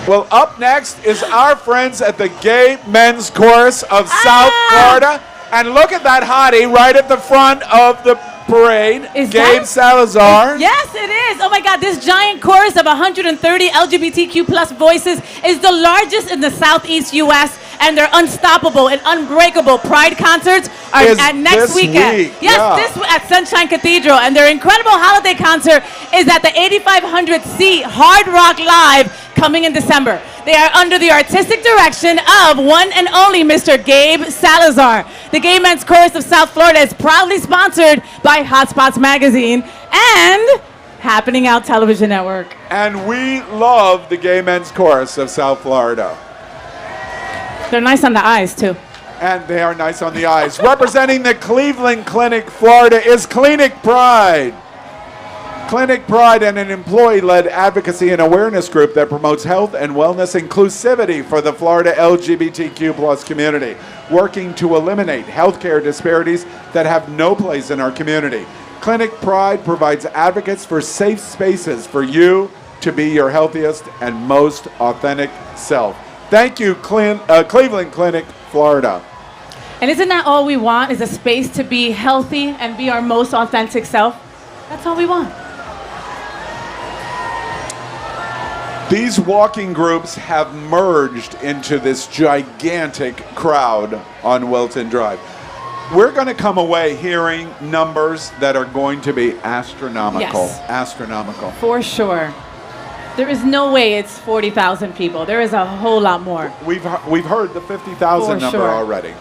Well, up next is our friends at the Gay Men's Chorus of South Florida. And look at that hottie right at the front of the parade, Gabe Salazar. Yes, it is. Oh my God, this giant chorus of 130 LGBTQ plus voices is the largest in the Southeast U.S., and their unstoppable and unbreakable Pride concerts are at next weekend. This at Sunshine Cathedral, and their incredible holiday concert is at the 8,500-seat Hard Rock Live coming in December. They are under the artistic direction of one and only Mr. Gabe Salazar. The Gay Men's Chorus of South Florida is proudly sponsored by Hotspots Magazine and Happening Out Television Network. And we love the Gay Men's Chorus of South Florida. They're nice on the eyes, too. And they are nice on the eyes. Representing the Cleveland Clinic, Florida, is Clinic Pride. Clinic Pride, and an employee-led advocacy and awareness group that promotes health and wellness inclusivity for the Florida LGBTQ plus community, working to eliminate healthcare disparities that have no place in our community. Clinic Pride provides advocates for safe spaces for you to be your healthiest and most authentic self. Thank you, Cleveland Clinic, Florida. And isn't that all we want, is a space to be healthy and be our most authentic self? That's all we want. These walking groups have merged into this gigantic crowd on Wilton Drive. We're going to come away hearing numbers that are going to be astronomical. Yes. Astronomical. For sure. There is no way it's 40,000 people. There is a whole lot more. We've heard the 50,000 number already.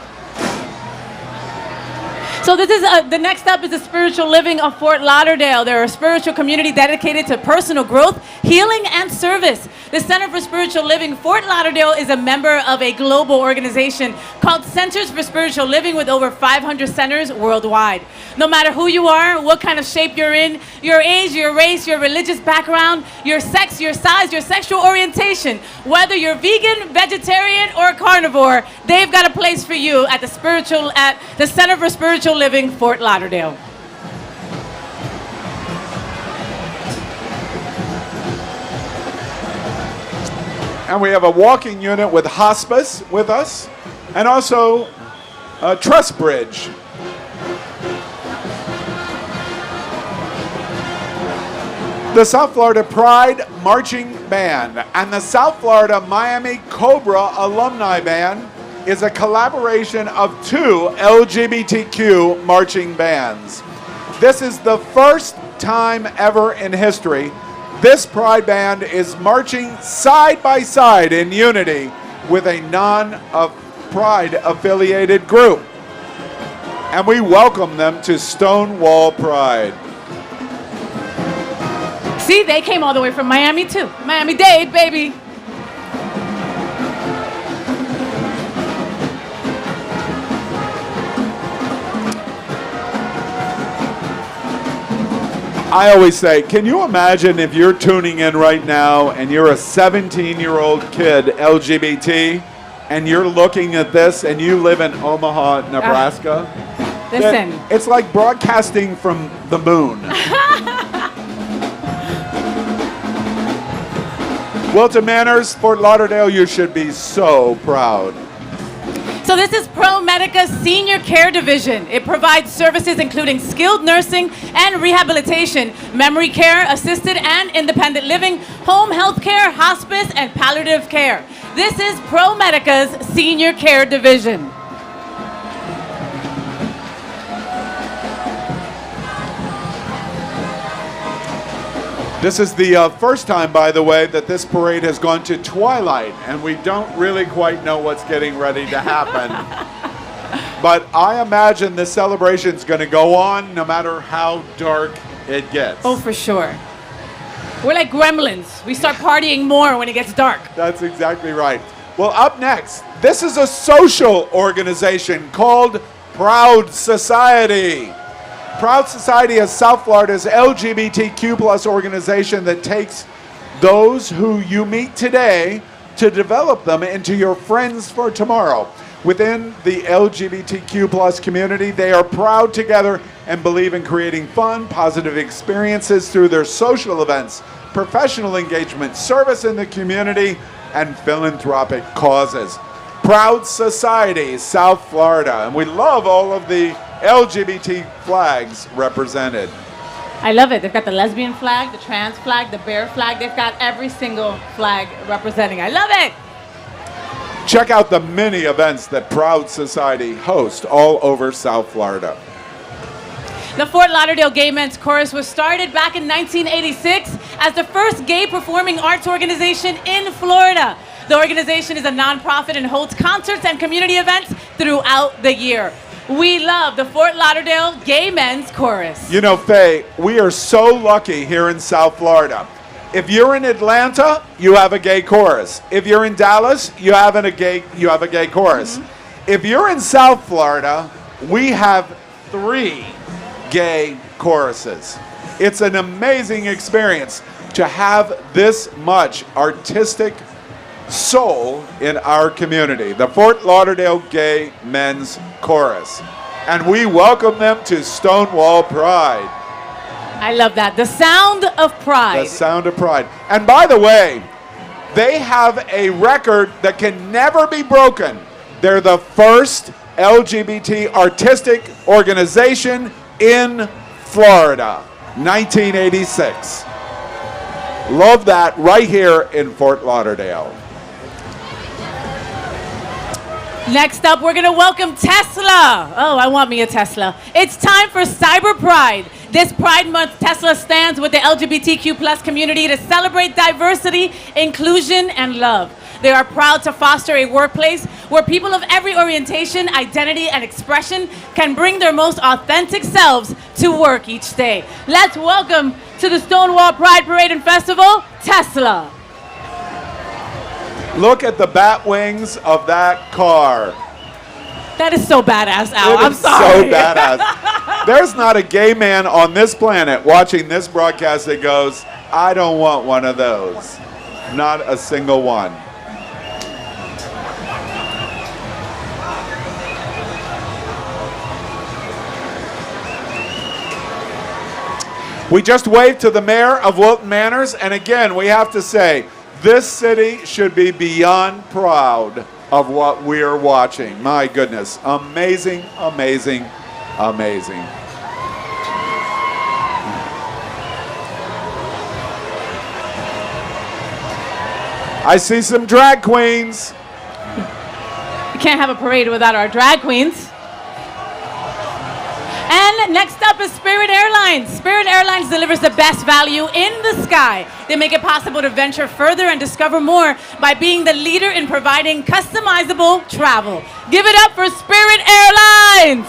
So this is the next up is the Spiritual Living of Fort Lauderdale. They're a spiritual community dedicated to personal growth, healing, and service. The Center for Spiritual Living Fort Lauderdale is a member of a global organization called Centers for Spiritual Living with over 500 centers worldwide. No matter who you are, what kind of shape you're in, your age, your race, your religious background, your sex, your size, your sexual orientation, whether you're vegan, vegetarian, or carnivore, they've got a place for you at the Center for Spiritual Living Fort Lauderdale. And we have a walking unit with hospice with us, and also a truss bridge. The South Florida Pride Marching Band and the South Florida Miami Cobra Alumni Band is a collaboration of two LGBTQ marching bands. This is the first time ever in history this Pride Band is marching side by side in unity with a non-Pride affiliated group. And we welcome them to Stonewall Pride. See, they came all the way from Miami too. Miami-Dade, baby. I always say, can you imagine if you're tuning in right now and you're a 17-year-old kid, LGBT, and you're looking at this and you live in Omaha, Nebraska? Listen. It's like broadcasting from the moon. Wilton Manors, Fort Lauderdale, you should be so proud. So this is ProMedica's Senior Care Division. It provides services including skilled nursing and rehabilitation, memory care, assisted and independent living, home health care, hospice, and palliative care. This is ProMedica's Senior Care Division. This is the first time, by the way, that this parade has gone to twilight, and we don't really quite know what's getting ready to happen. But I imagine the celebration's going to go on no matter how dark it gets. Oh, for sure. We're like gremlins. We start partying more when it gets dark. That's exactly right. Well, up next, this is a social organization called Proud Society. Proud Society is South Florida's LGBTQ plus organization that takes those who you meet today to develop them into your friends for tomorrow. Within the LGBTQ plus community, they are proud together and believe in creating fun, positive experiences through their social events, professional engagement, service in the community, and philanthropic causes. Proud Society, South Florida. And we love all of the LGBT flags represented. I love it. They've got the lesbian flag, the trans flag, the bear flag. They've got every single flag representing. I love it. Check out the many events that Proud Society hosts all over South Florida. The Fort Lauderdale Gay Men's Chorus was started back in 1986 as the first gay performing arts organization in Florida. The organization is a nonprofit and holds concerts and community events throughout the year. We love the Fort Lauderdale Gay Men's Chorus. You know, Faye, we are so lucky here in South Florida. If you're in Atlanta, you have a gay chorus. If you're in Dallas, you have a gay chorus. Mm-hmm. If you're in South Florida, we have 3 gay choruses. It's an amazing experience to have this much artistic soul in our community, the Fort Lauderdale Gay Men's Chorus. And we welcome them to Stonewall Pride. I love that. The sound of pride. The sound of pride. And by the way, they have a record that can never be broken. They're the first LGBT artistic organization in Florida, 1986. Love that, right here in Fort Lauderdale. Next up, we're going to welcome Tesla. Oh, I want me a Tesla. It's time for Cyber Pride. This Pride Month, Tesla stands with the LGBTQ plus community to celebrate diversity, inclusion, and love. They are proud to foster a workplace where people of every orientation, identity, and expression can bring their most authentic selves to work each day. Let's welcome to the Stonewall Pride Parade and Festival, Tesla. Look at the bat wings of that car. That is so badass, Al. I'm sorry. So badass. There's not a gay man on this planet watching this broadcast that goes, I don't want one of those. Not a single one. We just waved to the mayor of Wilton Manors, and again, we have to say, This city should be beyond proud of what we're watching. My goodness. Amazing, amazing, amazing. I see some drag queens. We can't have a parade without our drag queens. And next up is Spirit Airlines. Spirit Airlines delivers the best value in the sky. They make it possible to venture further and discover more by being the leader in providing customizable travel. Give it up for Spirit Airlines.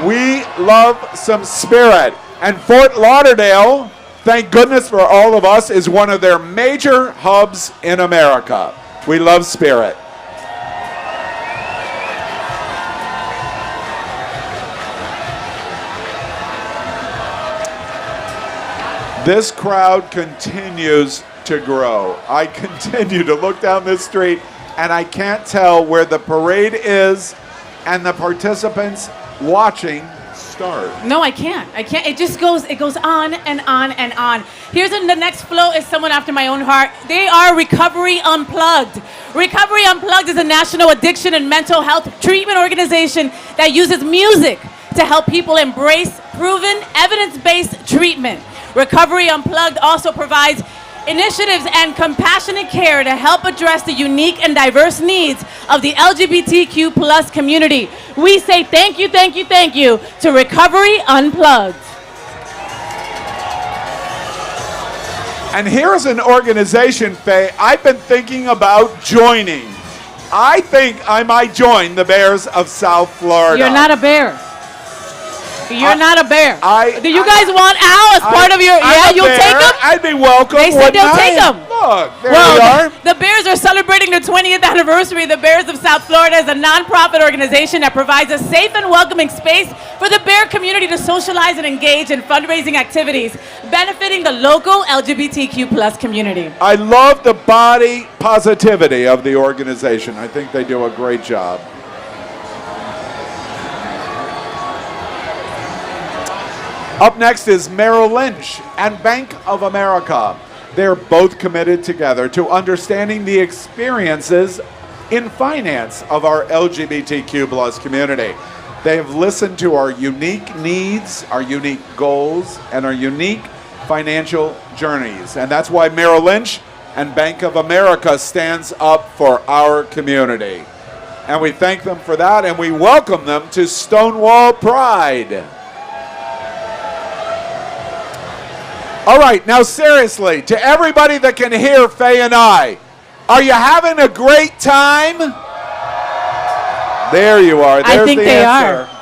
We love some Spirit. And Fort Lauderdale, thank goodness for all of us, is one of their major hubs in America. We love Spirit. This crowd continues to grow. I continue to look down this street and I can't tell where the parade is and the participants watching start. No, I can't. It just goes on and on and on. Here's the next flow is someone after my own heart. They are Recovery Unplugged. Recovery Unplugged is a national addiction and mental health treatment organization that uses music to help people embrace proven evidence-based treatment. Recovery Unplugged also provides initiatives and compassionate care to help address the unique and diverse needs of the LGBTQ plus community. We say thank you, thank you, thank you to Recovery Unplugged. And here's an organization, Faye, I've been thinking about joining. I think I might join the Bears of South Florida. You're not a bear. You're not a bear. Do you guys want Al as part of your... You'll take him? I'd be welcome. They said they'll take him. Look, there we are. The Bears are celebrating their 20th anniversary. The Bears of South Florida is a nonprofit organization that provides a safe and welcoming space for the bear community to socialize and engage in fundraising activities, benefiting the local LGBTQ plus community. I love the body positivity of the organization. I think they do a great job. Up next is Merrill Lynch and Bank of America. They're both committed together to understanding the experiences in finance of our LGBTQ plus community. They have listened to our unique needs, our unique goals, and our unique financial journeys. And that's why Merrill Lynch and Bank of America stands up for our community. And we thank them for that, and we welcome them to Stonewall Pride. All right, now seriously, to everybody that can hear Faye and I, are you having a great time? There you are. There's I think the they answer. are.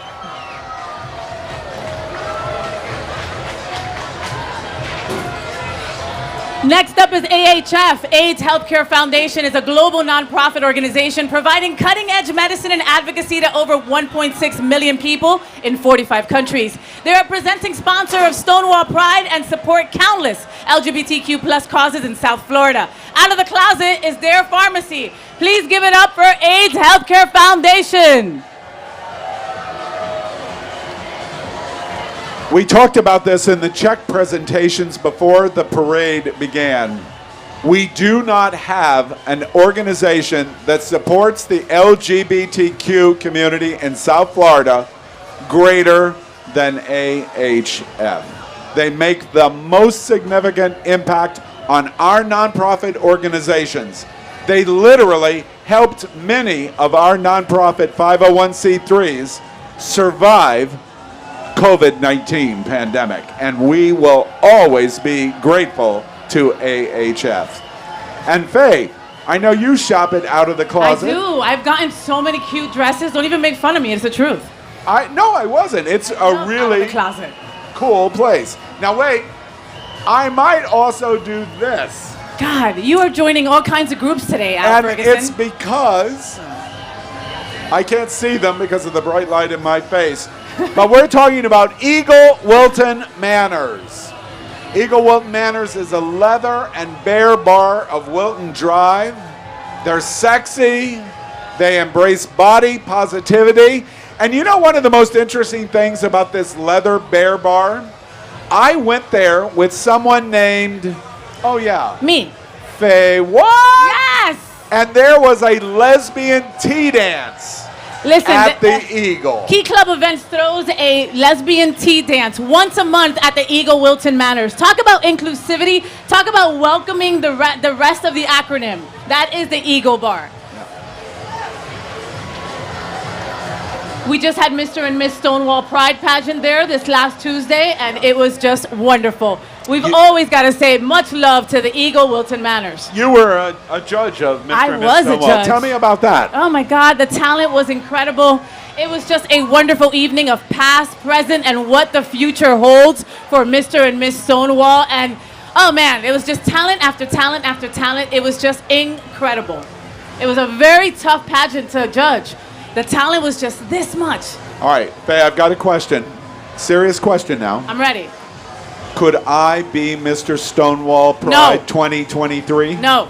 Next up is AHF. AIDS Healthcare Foundation is a global nonprofit organization providing cutting-edge medicine and advocacy to over 1.6 million people in 45 countries. They're a presenting sponsor of Stonewall Pride and support countless LGBTQ plus causes in South Florida. Out of the closet is their pharmacy. Please give it up for AIDS Healthcare Foundation. We talked about this in the check presentations before the parade began. We do not have an organization that supports the LGBTQ community in South Florida greater than AHF. They make the most significant impact on our nonprofit organizations. They literally helped many of our nonprofit 501c3s survive COVID-19 pandemic, and we will always be grateful to AHF. And Faye, I know you shop it out of the closet. I do. I've gotten so many cute dresses. Don't even make fun of me. It's the truth. No, I wasn't. It's a really out of the closet. Cool place. Now wait, I might also do this. God, you are joining all kinds of groups today, Al And Ferguson. it's because I can't see them because of the bright light in my face. But we're talking about Eagle Wilton Manors. Eagle Wilton Manors is a leather and bear bar of Wilton Drive. They're sexy. They embrace body positivity. And you know one of the most interesting things about this leather bear bar? I went there with someone named, Me. Faye, what? Yes! And there was a lesbian tea dance Listen, at the Eagle. Key Club Events throws a lesbian tea dance once a month at the Eagle Wilton Manors. Talk about inclusivity. Talk about welcoming the rest of the acronym. That is the Eagle Bar. We just had Mr. and Miss Stonewall Pride pageant there this last Tuesday, and it was just wonderful. We've always got to say much love to the Eagle Wilton Manors. You were a judge of Mr. I and Miss was a Stonewall. judge. Tell me about that. Oh my God, the talent was incredible. It was just a wonderful evening of past, present, and what the future holds for Mr. and Miss Stonewall. And oh man, it was just talent after talent after talent. It was just incredible. It was a very tough pageant to judge. The talent was just this much. All right, Faye, I've got a question. Serious question now. I'm ready. Could I be Mr. Stonewall Pride 2023? No.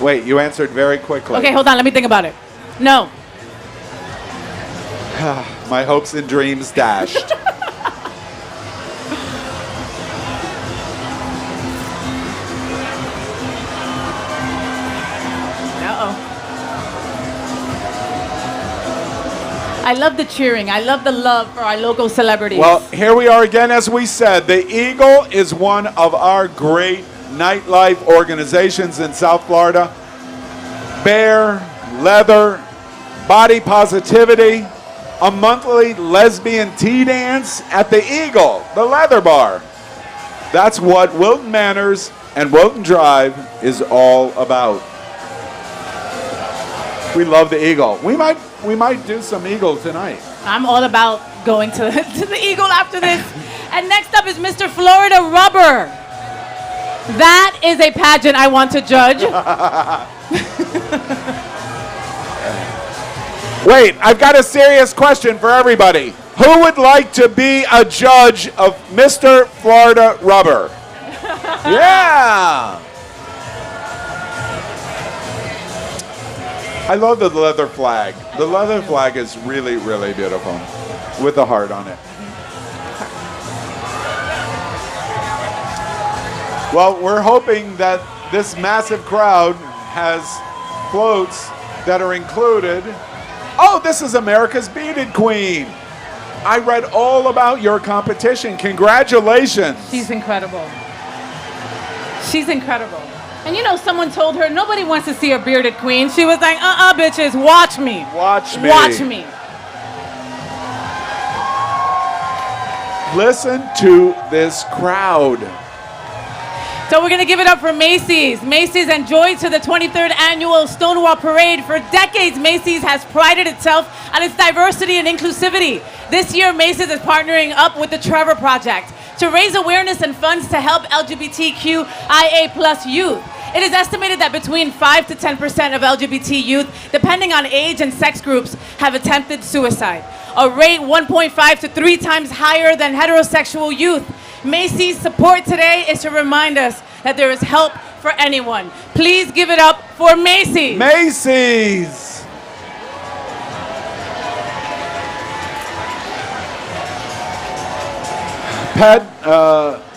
Wait, you answered very quickly. Okay, hold on. Let me think about it. No. My hopes and dreams dashed. Uh-oh. I love the cheering. I love the love for our local celebrities. Well, here we are again, as we said. The Eagle is one of our great nightlife organizations in South Florida. Bear, leather, body positivity, a monthly lesbian tea dance at the Eagle, the leather bar. That's what Wilton Manors and Wilton Drive is all about. We love the Eagle. We might do some Eagle tonight. I'm all about going to the Eagle after this. And next up is Mr. Florida Rubber. That is a pageant I want to judge. Wait, I've got a serious question for everybody. Who would like to be a judge of Mr. Florida Rubber? Yeah. I love the leather flag. The leather flag is really, really beautiful with a heart on it. Well, we're hoping that this massive crowd has floats that are included. Oh, this is America's Beaded Queen. I read all about your competition. Congratulations. She's incredible. She's incredible. And you know, someone told her nobody wants to see a bearded queen. She was like, bitches, watch me. Watch me. Watch me. Listen to this crowd. So we're going to give it up for Macy's. Macy's and joy to the 23rd Annual Stonewall Parade. For decades, Macy's has prided itself on its diversity and inclusivity. This year, Macy's is partnering up with the Trevor Project to raise awareness and funds to help LGBTQIA+ youth. It is estimated that between 5 to 10% of LGBT youth, depending on age and sex groups, have attempted suicide, a rate 1.5 to 3 times higher than heterosexual youth. Macy's support today is to remind us that there is help for anyone. Please give it up for Macy's. Macy's.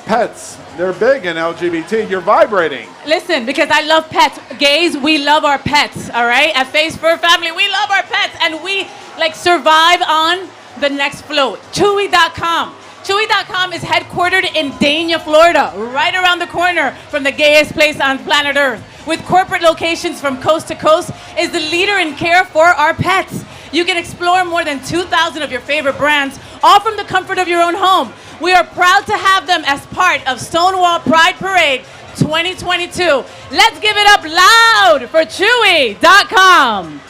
Pets, they're big in LGBT. You're vibrating. Listen, because I love pets. Gays, we love our pets, all right? At Face Fur Family, we love our pets, and we survive on the next float. Chewy.com. Chewy.com is headquartered in Dania, Florida, right around the corner from the gayest place on planet Earth. With corporate locations from coast to coast, is the leader in care for our pets. You can explore more than 2,000 of your favorite brands, all from the comfort of your own home. We are proud to have them as part of Stonewall Pride Parade 2022. Let's give it up loud for Chewy.com.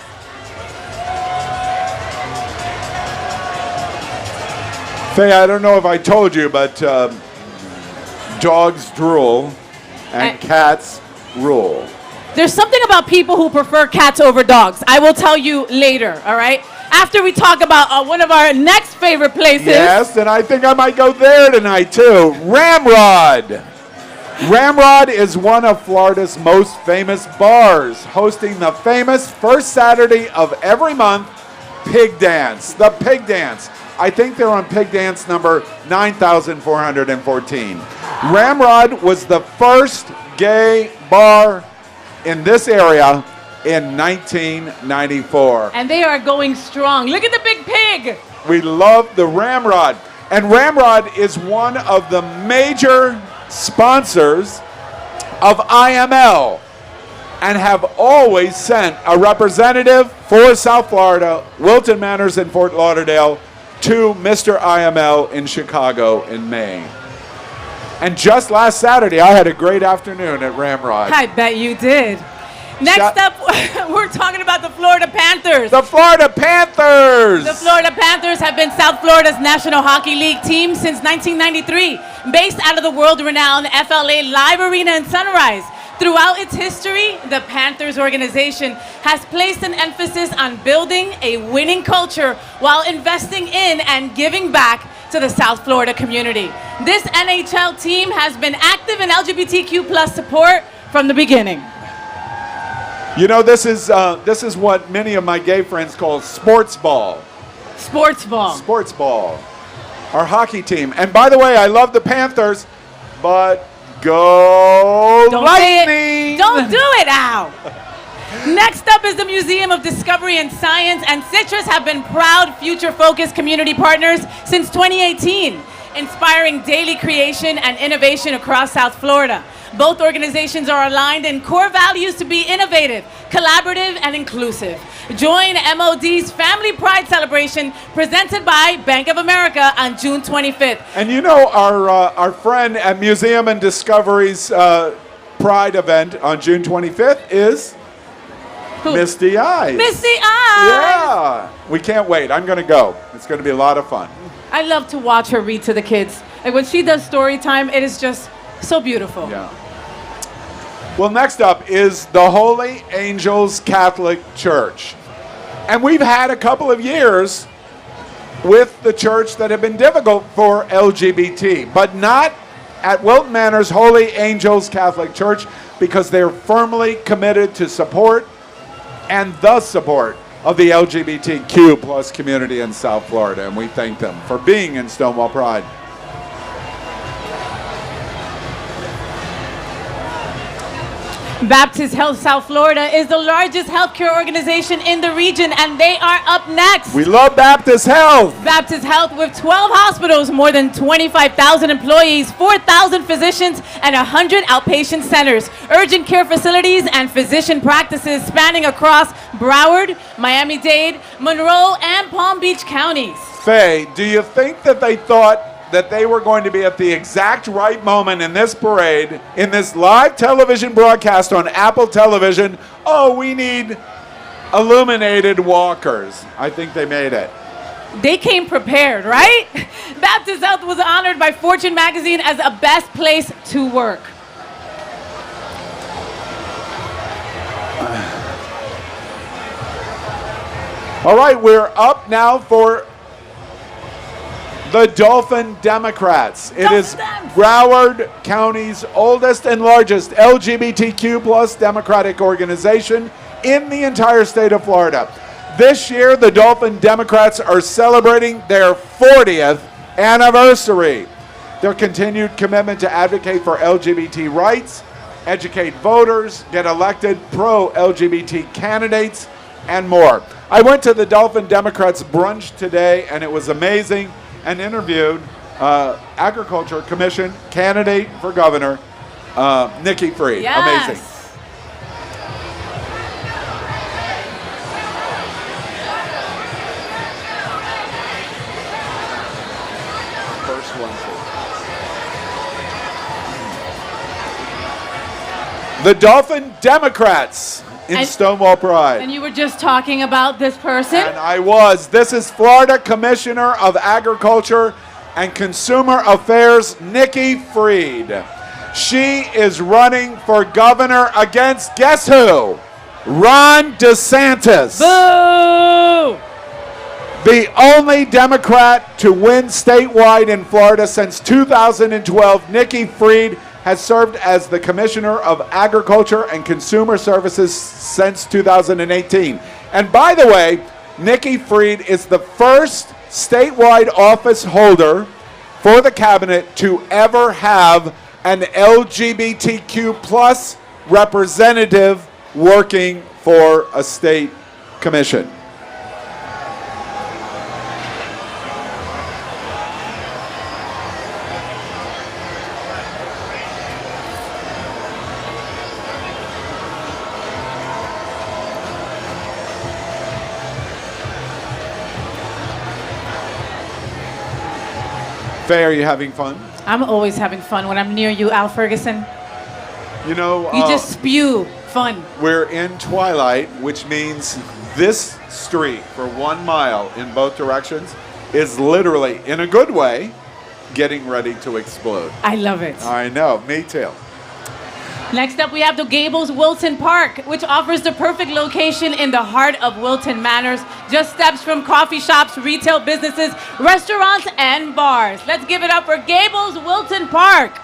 Faye, I don't know if I told you, but dogs drool and cats rule. There's something about people who prefer cats over dogs. I will tell you later, all right? After we talk about one of our next favorite places. Yes, and I think I might go there tonight too. Ramrod. Ramrod is one of Florida's most famous bars, hosting the famous first Saturday of every month, Pig Dance. The Pig Dance. I think they're on Pig Dance number 9,414. Ramrod was the first gay bar in this area in 1994. And they are going strong. Look at the big pig. We love the Ramrod. And Ramrod is one of the major sponsors of IML and have always sent a representative for South Florida, Wilton Manors in Fort Lauderdale, to Mr. IML in Chicago in May. And just last Saturday, I had a great afternoon at Ramrod. I bet you did. Next up, we're talking about the Florida Panthers. The Florida Panthers! The Florida Panthers have been South Florida's National Hockey League team since 1993, based out of the world-renowned FLA Live Arena in Sunrise. Throughout its history, the Panthers organization has placed an emphasis on building a winning culture while investing in and giving back to the South Florida community. This NHL team has been active in LGBTQ plus support from the beginning. You know, this is what many of my gay friends call sports ball. Sports ball. Sports ball. Our hockey team. And by the way, I love the Panthers, but go Lightning! Don't do it, Al! Next up is the Museum of Discovery and Science, and Citrus have been proud future-focused community partners since 2018, inspiring daily creation and innovation across South Florida. Both organizations are aligned in core values to be innovative, collaborative, and inclusive. Join MOD's Family Pride Celebration presented by Bank of America on June 25th. And you know, our friend at Museum and Discovery's Pride event on June 25th is Who? Misty Eyes. Misty Eyes! Yeah, we can't wait. I'm going to go. It's going to be a lot of fun. I love to watch her read to the kids. Like when she does story time, it is just so beautiful. Yeah. Well, next up is the Holy Angels Catholic Church. And we've had a couple of years with the church that have been difficult for LGBT, but not at Wilton Manors Holy Angels Catholic Church, because they're firmly committed to support and the support of the LGBTQ plus community in South Florida, and we thank them for being in Stonewall Pride. Baptist Health South Florida is the largest healthcare organization in the region, and they are up next. We love Baptist Health. Baptist Health, with 12 hospitals, more than 25,000 employees, 4,000 physicians, and 100 outpatient centers, urgent care facilities, and physician practices spanning across Broward, Miami-Dade, Monroe, and Palm Beach counties. Faye, do you think that they thought that they were going to be at the exact right moment in this parade, in this live television broadcast on Apple Television? Oh, we need illuminated walkers. I think they made it. They came prepared, right? Baptist Health was honored by Fortune magazine as a best place to work. All right, we're up now for the Dolphin Democrats. It is Broward County's oldest and largest LGBTQ plus Democratic organization in the entire state of Florida. This year, the Dolphin Democrats are celebrating their 40th anniversary. Their continued commitment to advocate for LGBT rights, educate voters, get elected pro-LGBT candidates, and more. I went to the Dolphin Democrats brunch today, and it was amazing, and interviewed Agriculture Commission candidate for governor, Nikki Fried. Yes. Amazing. First one. The Dolphin Democrats in Stonewall Pride. And you were just talking about this person? And I was. This is Florida Commissioner of Agriculture and Consumer Affairs, Nikki Fried. She is running for governor against, guess who? Ron DeSantis. Boo! The only Democrat to win statewide in Florida since 2012, Nikki Fried has served as the Commissioner of Agriculture and Consumer Services since 2018. And by the way, Nikki Fried is the first statewide office holder for the cabinet to ever have an LGBTQ plus representative working for a state commission. Faye, are you having fun? I'm always having fun when I'm near you, Al Ferguson. You know, You just spew fun. we're in twilight, which means this street for 1 mile in both directions is literally, in a good way, getting ready to explode. I love it. I know, me too. Next up, we have the Gables Wilton Park, which offers the perfect location in the heart of Wilton Manors, just steps from coffee shops, retail businesses, restaurants, and bars. Let's give it up for Gables Wilton Park.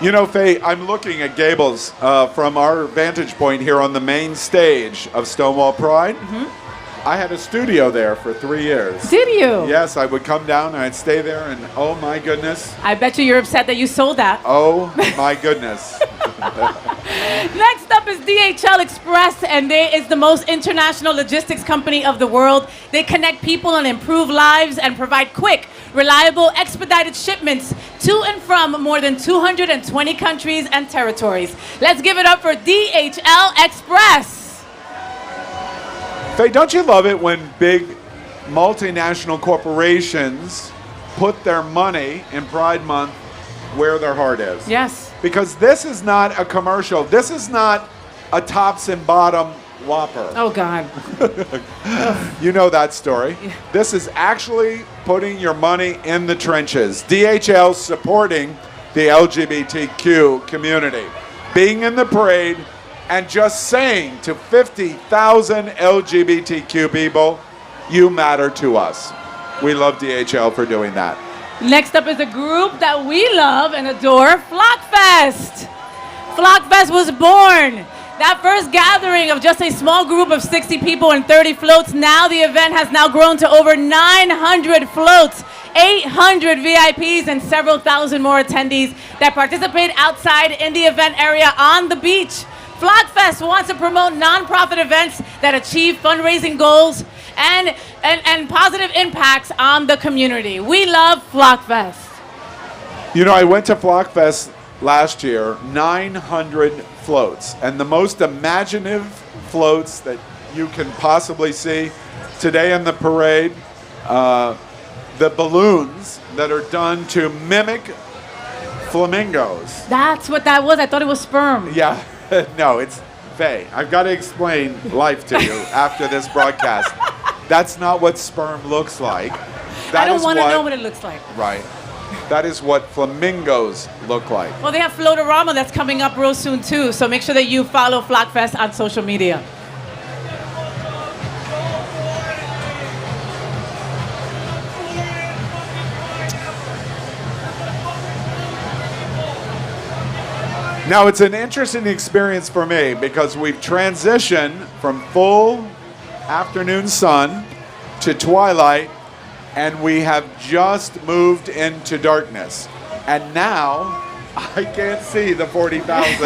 You know, Faye, I'm looking at Gables from our vantage point here on the main stage of Stonewall Pride. I had a studio there for 3 years. Did you? Yes, I would come down and I'd stay there, and oh my goodness. I bet you're upset that you sold that. Oh my goodness. Next up is DHL Express, and they is the most international logistics company of the world. They connect people and improve lives and provide quick, reliable, expedited shipments to and from more than 220 countries and territories. Let's give it up for DHL Express. Faye, don't you love it when big multinational corporations put their money in Pride Month where their heart is? Yes. Because this is not a commercial. This is not a tops and bottom Whopper. Oh, God. You know that story. This is actually putting your money in the trenches. DHL supporting the LGBTQ community. Being in the parade and just saying to 50,000 LGBTQ people, you matter to us. We love DHL for doing that. Next up is a group that we love and adore, Flockfest. Flockfest was born. That first gathering of just a small group of 60 people and 30 floats, now the event has now grown to over 900 floats, 800 VIPs, and several thousand more attendees that participate outside in the event area on the beach. Flockfest wants to promote nonprofit events that achieve fundraising goals and positive impacts on the community. We love Flockfest. You know, I went to Flockfest last year, 900 floats, and the most imaginative floats that you can possibly see. Today in the parade, the balloons that are done to mimic flamingos. That's what that was. I thought it was sperm. Yeah, no, it's Faye. I've got to explain life to you after this broadcast. That's not what sperm looks like. I don't want to know what it looks like. Right. That is what flamingos look like. Well, they have Floatorama that's coming up real soon, too. So make sure that you follow Flockfest on social media. Now, it's an interesting experience for me because we've transitioned from full afternoon sun to twilight, and we have just moved into darkness. And now I can't see the 40,000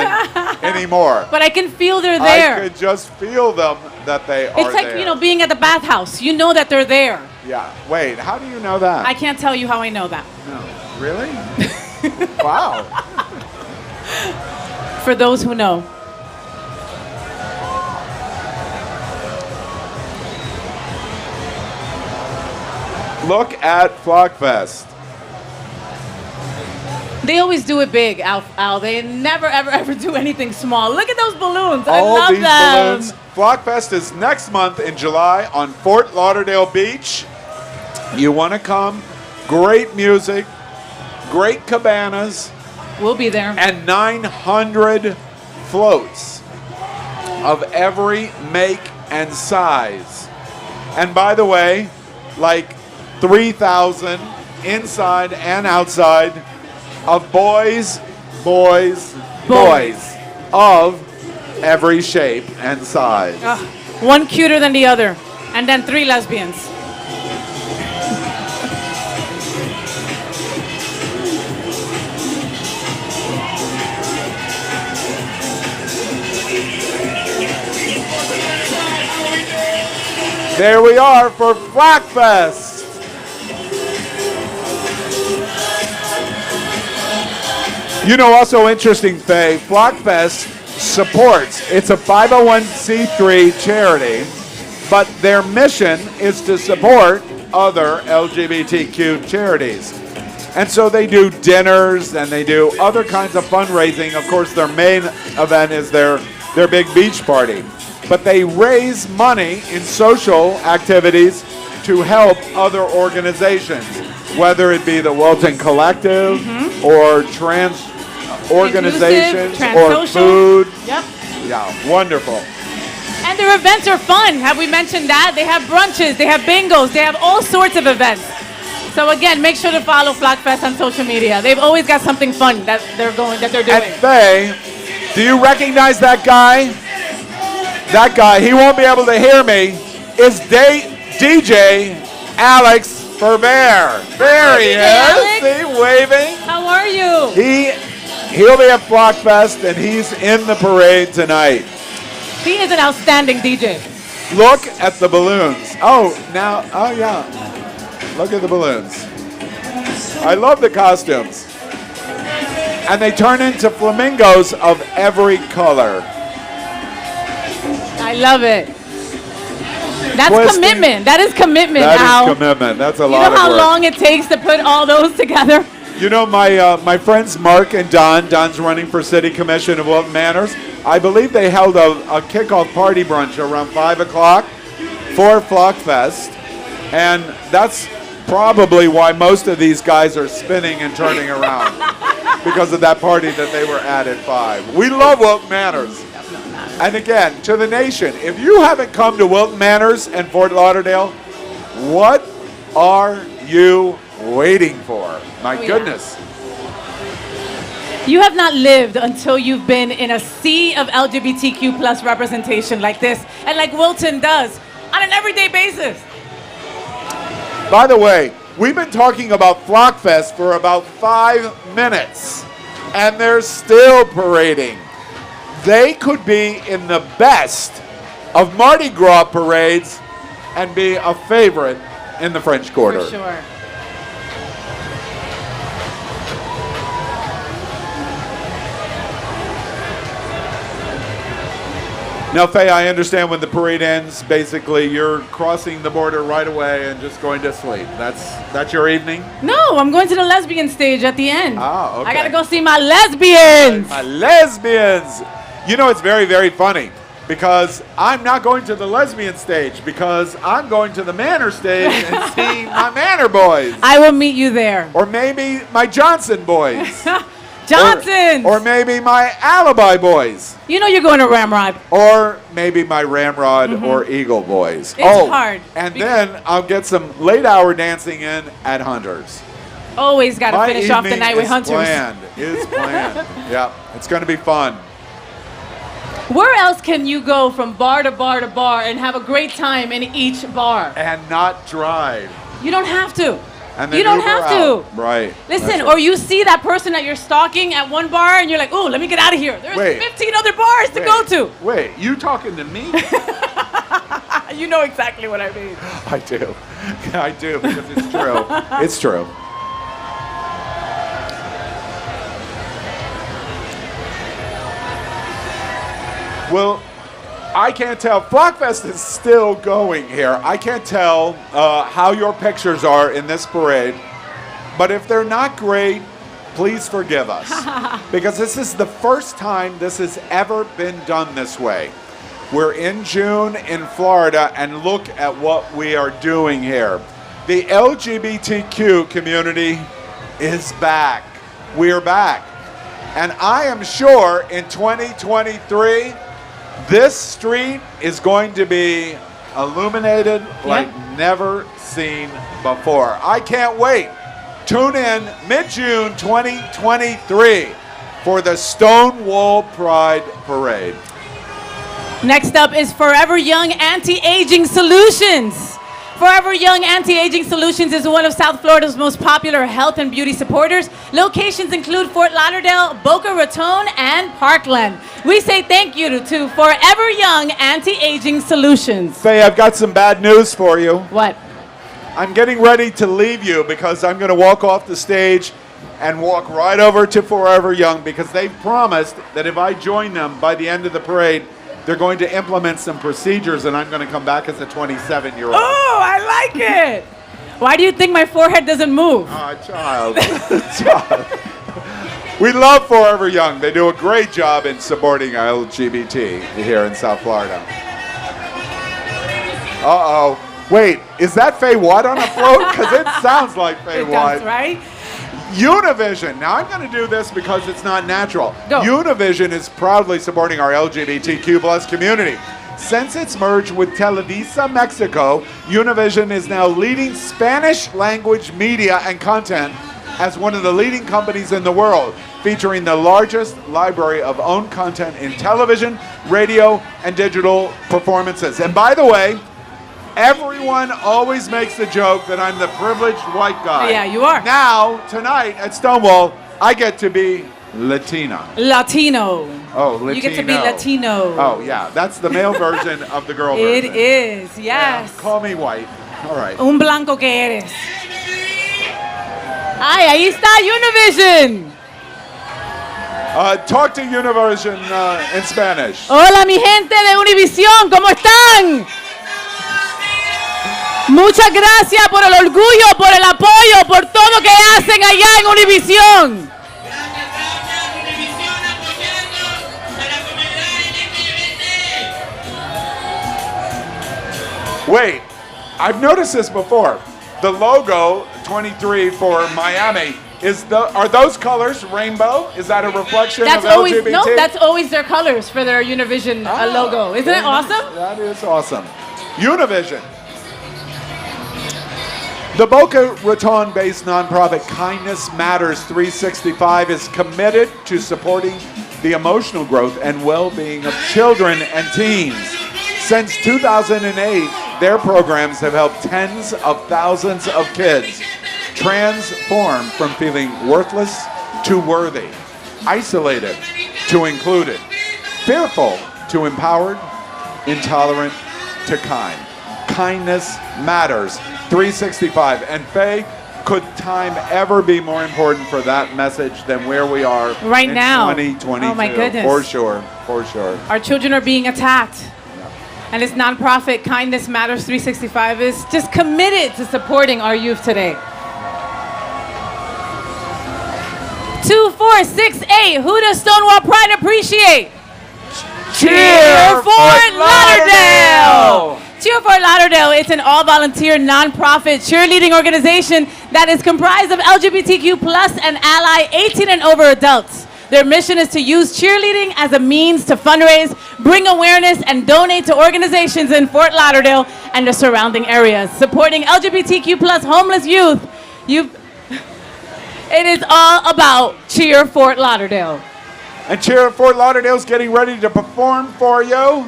anymore. But I can feel they're there. I could just feel them that they are It's like, there. you know, being at the bathhouse. You know that they're there. Yeah. Wait, how do you know that? I can't tell you how I know that. No. Really? Wow. For those who know. Look at Flockfest. They always do it big, Al. They never, ever, ever do anything small. Look at those balloons. I All love these them. balloons. Flockfest is next month in July on Fort Lauderdale Beach. You want to come. Great music, great cabanas, We'll be there. and 900 floats of every make and size. And by the way, like 3,000 inside and outside of boys of every shape and size. One cuter than the other. And then 3 lesbians. There we are for Flockfest. You know, also interesting, Faye, Flockfest supports, it's a 501c3 charity, but their mission is to support other LGBTQ charities. And so they do dinners and they do other kinds of fundraising. Of course, their main event is their big beach party. But they raise money in social activities to help other organizations, whether it be the Wilton Collective or trans organizations or food. Yep. Yeah, wonderful. And their events are fun. Have we mentioned that? They have brunches, they have bingos, they have all sorts of events. So again, make sure to follow Flockfest on social media. They've always got something fun that they're doing. And Faye, do you recognize that guy? That guy, he won't be able to hear me, is DJ Alex Ferber. There he is. See, waving. How are you? He'll be at Flockfest, and he's in the parade tonight. He is an outstanding DJ. Look at the balloons. Oh yeah. Look at the balloons. I love the costumes. And they turn into flamingos of every color. I love it. That's Twisting. commitment. That is commitment, That Al. is commitment. That's a lot You know of how work. long it takes to put all those together? You know, my friends Mark and Don. Don's running for City Commission of Wilton Manors. I believe they held a kickoff party brunch around 5 o'clock for Flockfest. And that's probably why most of these guys are spinning and turning around because of that party that they were at 5. We love Wilton Manors. And again, to the nation, if you haven't come to Wilton Manors and Fort Lauderdale, what are you waiting for? My goodness. You have not lived until you've been in a sea of LGBTQ plus representation like this and like Wilton does on an everyday basis. By the way, we've been talking about Flockfest for about 5 minutes, and they're still parading. They could be in the best of Mardi Gras parades and be a favorite in the French Quarter. For sure. Now, Faye, I understand when the parade ends, basically you're crossing the border right away and just going to sleep. That's your evening? No, I'm going to the lesbian stage at the end. Ah, okay. I gotta go see my lesbians. My lesbians. You know, it's very, very funny because I'm not going to the lesbian stage because I'm going to the Manor stage and seeing my Manor boys. I will meet you there. Or maybe my Johnson boys. Johnson! Or maybe my Alibi boys. You know you're going to Ramrod. Or maybe my Ramrod or Eagle boys. It's hard. And then I'll get some late hour dancing in at Hunters. Always got to finish off the night with Hunters. Is planned. Yeah, it's going to be fun. Where else can you go from bar to bar to bar and have a great time in each bar? And not drive. You don't have to. And then you don't Uber have out. to. Right. Listen, That's or you see that person that you're stalking at one bar and you're like, oh, let me get out of here. There's 15 other bars to go to. Wait, you talking to me? You know exactly what I mean. I do. I do, because it's true. It's true. Well, I can't tell. Flockfest is still going here. I can't tell how your pictures are in this parade, but if they're not great, please forgive us. Because this is the first time this has ever been done this way. We're in June in Florida, and look at what we are doing here. The LGBTQ community is back. We are back. And I am sure in 2023, this street is going to be illuminated like never seen before. I can't wait. Tune in mid-June 2023 for the Stonewall Pride Parade. Next up is Forever Young Anti-Aging Solutions. Forever Young Anti-Aging Solutions is one of South Florida's most popular health and beauty supporters. Locations include Fort Lauderdale, Boca Raton, and Parkland. We say thank you to Forever Young Anti-Aging Solutions. Faye, I've got some bad news for you. What? I'm getting ready to leave you because I'm going to walk off the stage and walk right over to Forever Young because they've promised that if I join them by the end of the parade, they're going to implement some procedures and I'm going to come back as a 27-year-old. Oh, I like it. Why do you think my forehead doesn't move? Oh, child. Child. We love Forever Young. They do a great job in supporting LGBT here in South Florida. Uh-oh. Wait, is that Faye Watt on a float? Because it sounds like Faye Watt. Does, right? Univision. Now, I'm going to do this because it's not natural. Go. Univision is proudly supporting our LGBTQ plus community. Since its merge with Televisa Mexico, Univision is now leading Spanish language media and content as one of the leading companies in the world, featuring the largest library of owned content in television, radio, and digital performances. And by the way, everyone always makes the joke that I'm the privileged white guy. Yeah, you are. Now, tonight at Stonewall, I get to be Latina. Latino. Oh, Latino. You get to be Latino. Oh, yeah. That's the male version of the girl version. It is, yes. Yeah, call me white. All right. Un blanco que eres. Ay, ahí está Univision. Talk to Univision in Spanish. Hola, mi gente de Univision, ¿cómo están? Muchas gracias por el orgullo, por el apoyo, por todo que hacen allá en Univision. Wait, I've noticed this before. The logo 23 for Miami are those colors rainbow? Is that a reflection of LGBT? No, that's always their colors for their Univision logo. Isn't it awesome? That is awesome. Univision. The Boca Raton-based nonprofit Kindness Matters 365 is committed to supporting the emotional growth and well-being of children and teens. Since 2008, their programs have helped tens of thousands of kids transform from feeling worthless to worthy, isolated to included, fearful to empowered, intolerant to kind. Kindness Matters 365. And Faye, could time ever be more important for that message than where we are right in now? 2022? Oh my goodness. For sure, for sure. Our children are being attacked. And this nonprofit, Kindness Matters 365, is just committed to supporting our youth today. 2468, who does Stonewall Pride appreciate? Cheer Fort Lauderdale! Cheer Fort Lauderdale. It's an all-volunteer, nonprofit cheerleading organization that is comprised of LGBTQ plus and ally 18 and over adults. Their mission is to use cheerleading as a means to fundraise, bring awareness, and donate to organizations in Fort Lauderdale and the surrounding areas, supporting LGBTQ plus homeless youth. It is all about Cheer Fort Lauderdale. And Cheer Fort Lauderdale's getting ready to perform for you,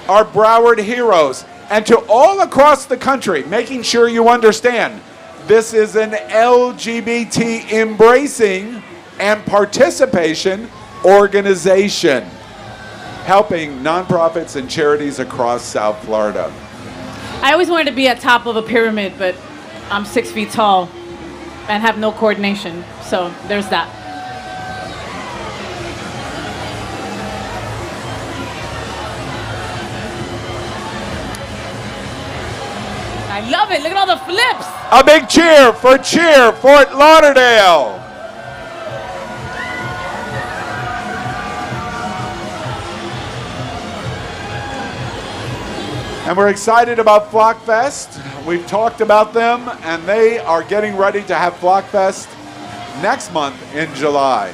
our Broward heroes. And to all across the country, making sure you understand, this is an LGBT embracing and participation organization, helping nonprofits and charities across South Florida. I always wanted to be at top of a pyramid, but I'm 6 feet tall and have no coordination, so there's that. I love it, look at all the flips. A big cheer for Cheer Fort Lauderdale. And we're excited about Flock Fest. We've talked about them, and they are getting ready to have Flock Fest next month in July.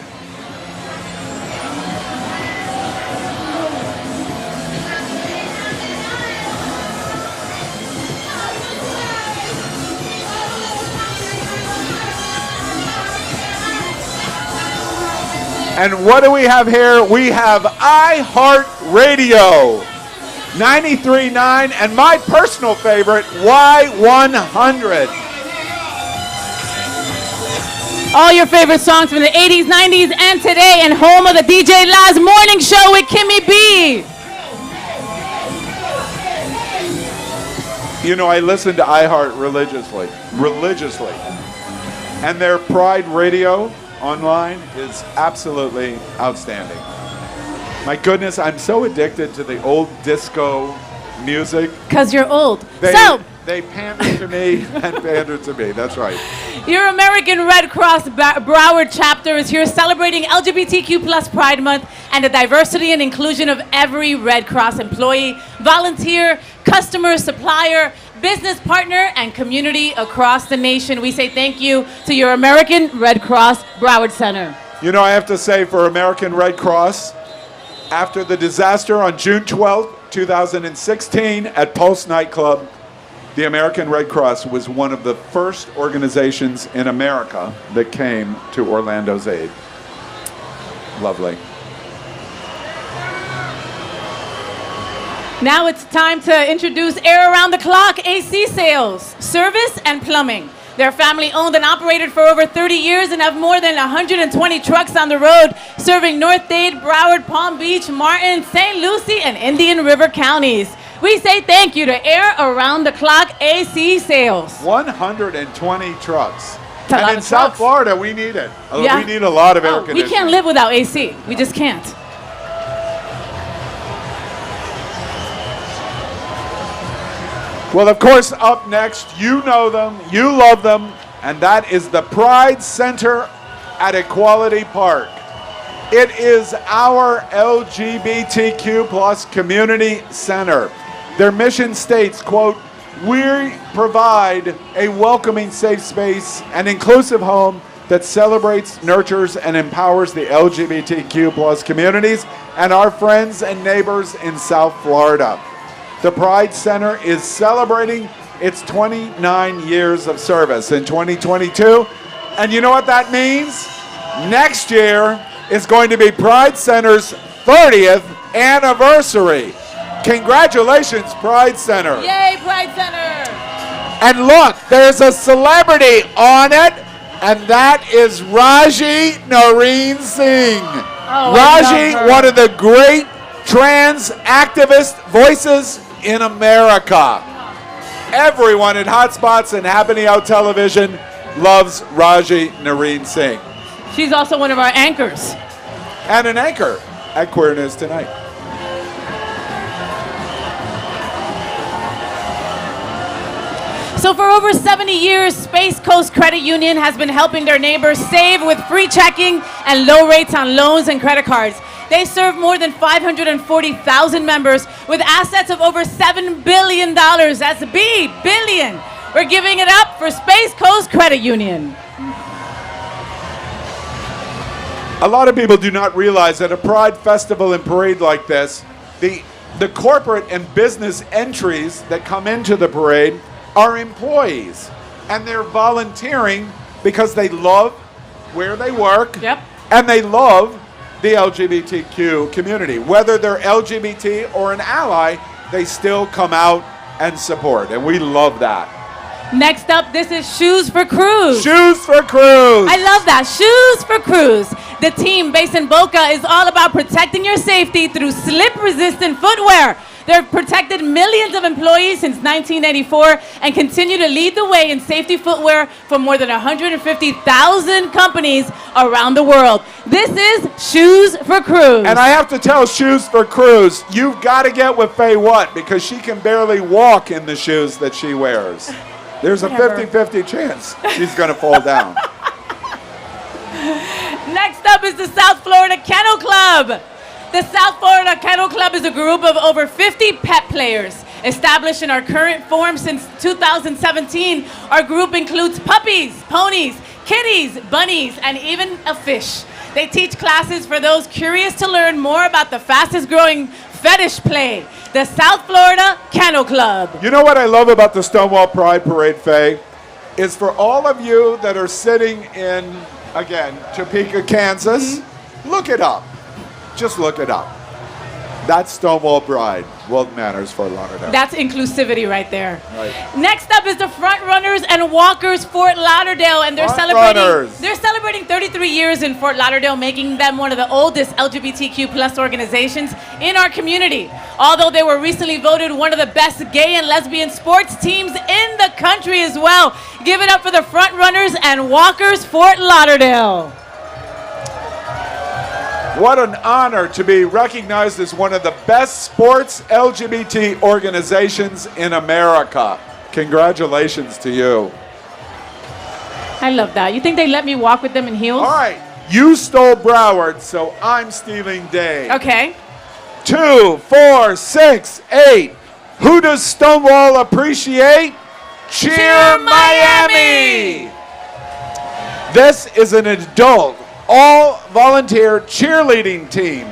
And what do we have here? We have iHeartRadio. 93.9, and my personal favorite, Y100. All your favorite songs from the 80s, 90s, and today, and home of the DJ Laz Morning Show with Kimmy B. You know, I listen to iHeart religiously. And their Pride Radio online is absolutely outstanding. My goodness, I'm so addicted to the old disco music. Because you're old. They pander to me and pander to me. That's right. Your American Red Cross Broward chapter is here celebrating LGBTQ plus Pride Month and the diversity and inclusion of every Red Cross employee, volunteer, customer, supplier, business partner, and community across the nation. We say thank you to your American Red Cross Broward Center. You know, I have to say for American Red Cross, after the disaster on June 12th, 2016 at Pulse Nightclub, the American Red Cross was one of the first organizations in America that came to Orlando's aid. Lovely. Now it's time to introduce Air Around the Clock AC Sales, Service and Plumbing. They're family owned and operated for over 30 years and have more than 120 trucks on the road, serving North Dade, Broward, Palm Beach, Martin, St. Lucie, and Indian River counties. We say thank you to Air Around the Clock AC Sales. 120 trucks. A lot And in of South trucks. Florida, we need it. Yeah. We need a lot of air We conditioning. can't live without AC. We just can't. Well, of course, up next, you know them, you love them, and that is the Pride Center at Equality Park. It is our LGBTQ plus community center. Their mission states, quote, "We provide a welcoming, safe space and inclusive home that celebrates, nurtures, and empowers the LGBTQ plus communities and our friends and neighbors in South Florida." The Pride Center is celebrating its 29 years of service in 2022. And you know what that means? Next year is going to be Pride Center's 30th anniversary. Congratulations, Pride Center. Yay, Pride Center! And look, there's a celebrity on it, and that is Raji Noreen Singh. Oh, Raji, one of the great trans activist voices in America. Everyone at Hotspots and Happening Out Television loves Raji Noreen Singh. She's also one of our anchors. And an anchor at Queer News Tonight. So for over 70 years, Space Coast Credit Union has been helping their neighbors save with free checking and low rates on loans and credit cards. They serve more than 540,000 members with assets of over $7 billion. That's B, billion. We're giving it up for Space Coast Credit Union. A lot of people do not realize that a Pride Festival and parade like this, the corporate and business entries that come into the parade are employees. And they're volunteering because they love where they work. Yep. And they love the LGBTQ community. Whether they're LGBT or an ally, they still come out and support. And we love that. Next up, this is Shoes for Cruise. Shoes for Cruise. I love that. Shoes for Cruise. The team based in Boca is all about protecting your safety through slip-resistant footwear. They've protected millions of employees since 1984 and continue to lead the way in safety footwear for more than 150,000 companies around the world. This is Shoes for Cruise. And I have to tell Shoes for Cruise, you've got to get with Faye Watt because she can barely walk in the shoes that she wears. There's a 50-50 chance she's going to fall down. Next up is the South Florida Kennel Club. The South Florida Kennel Club is a group of over 50 pet players. Established in our current form since 2017, our group includes puppies, ponies, kitties, bunnies, and even a fish. They teach classes for those curious to learn more about the fastest growing fetish play, the South Florida Kennel Club. You know what I love about the Stonewall Pride Parade, Faye? Is for all of you that are sitting in, again, Topeka, Kansas, look it up. Just look it up. That's Stonewall Pride, Wilton Manors, Fort Lauderdale. That's inclusivity right there. Right. Next up is the Front Runners and Walkers Fort Lauderdale, and they're celebrating 33 years in Fort Lauderdale, making them one of the oldest LGBTQ plus organizations in our community. Although they were recently voted one of the best gay and lesbian sports teams in the country as well. Give it up for the Front Runners and Walkers Fort Lauderdale. What an honor to be recognized as one of the best sports LGBT organizations in America. Congratulations to you. I love that. You think they let me walk with them in heels? All right, you stole Broward, so I'm stealing Dave. Okay. 2, 4, 6, 8. Who does Stonewall appreciate? Cheer Miami! This is an adult, all-volunteer cheerleading team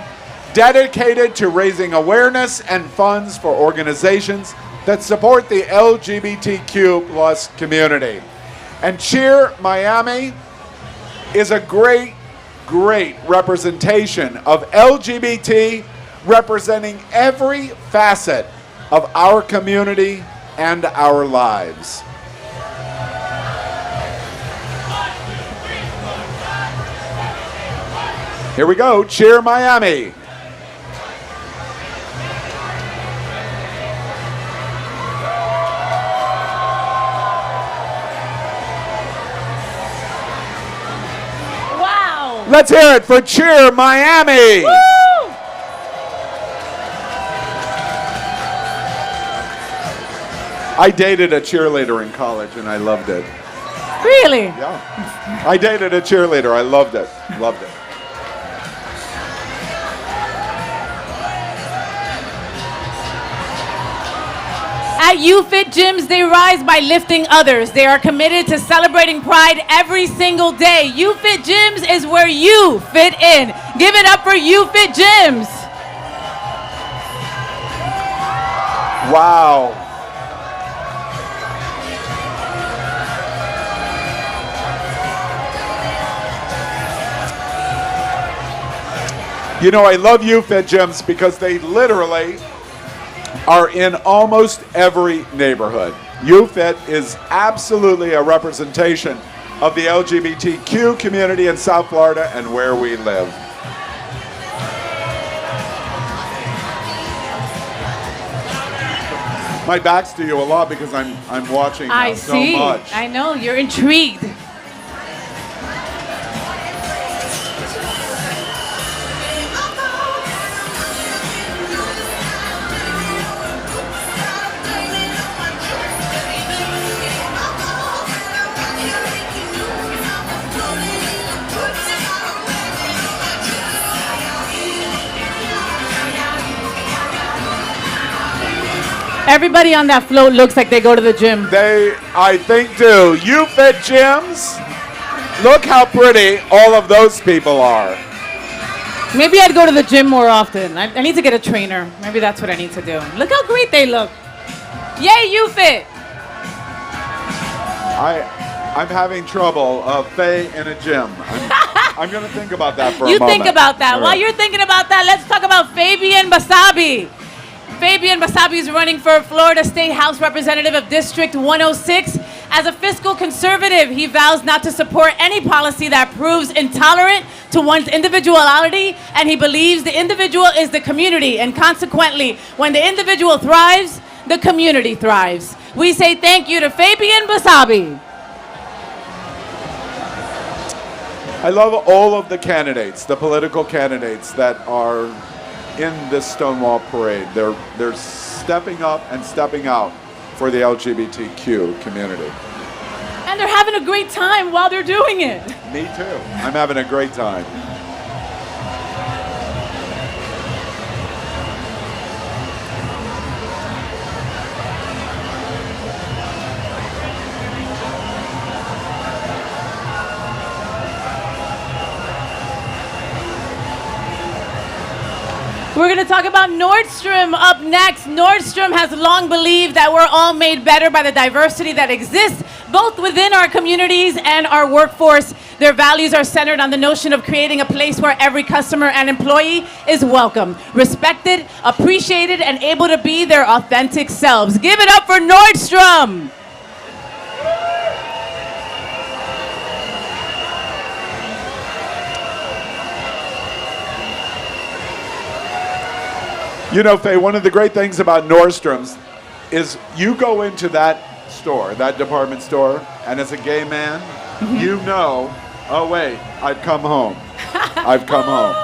dedicated to raising awareness and funds for organizations that support the LGBTQ plus community. And Cheer Miami is a great, great representation of LGBT, representing every facet of our community and our lives. Here we go, Cheer Miami. Wow. Let's hear it for Cheer Miami. Woo! I dated a cheerleader in college and I loved it. Really? Yeah. I dated a cheerleader. I loved it. Loved it. At UFIT gyms, they rise by lifting others. They are committed to celebrating pride every single day. UFIT gyms is where you fit in. Give it up for UFIT gyms. Wow. You know, I love UFIT gyms because they literally are in almost every neighborhood. UFIT is absolutely a representation of the LGBTQ community in South Florida and where we live. My back's to you a lot because I'm watching now so much. I know, you're intrigued. Everybody on that float looks like they go to the gym. They, I think, do. UFIT gyms, look how pretty all of those people are. Maybe I'd go to the gym more often. I need to get a trainer. Maybe that's what I need to do. Look how great they look. Yay, UFIT! I'm having trouble Faye in a gym. I'm going to think about that for a moment. You think about that. All While right. you're thinking about that, let's talk about Fabian Basabi. Fabian Basabi is running for Florida State House Representative of District 106. As a fiscal conservative, he vows not to support any policy that proves intolerant to one's individuality, and he believes the individual is the community, and consequently, when the individual thrives, the community thrives. We say thank you to Fabian Basabi. I love all of the candidates, the political candidates that are in this Stonewall parade. They're stepping up and stepping out for the LGBTQ community. And they're having a great time while they're doing it. Me too. I'm having a great time. We're going to talk about Nordstrom up next. Nordstrom has long believed that we're all made better by the diversity that exists both within our communities and our workforce. Their values are centered on the notion of creating a place where every customer and employee is welcome, respected, appreciated, and able to be their authentic selves. Give it up for Nordstrom. You know, Faye, one of the great things about Nordstrom's is you go into that store, that department store, and as a gay man, you know, oh wait, I've come home. I've come home.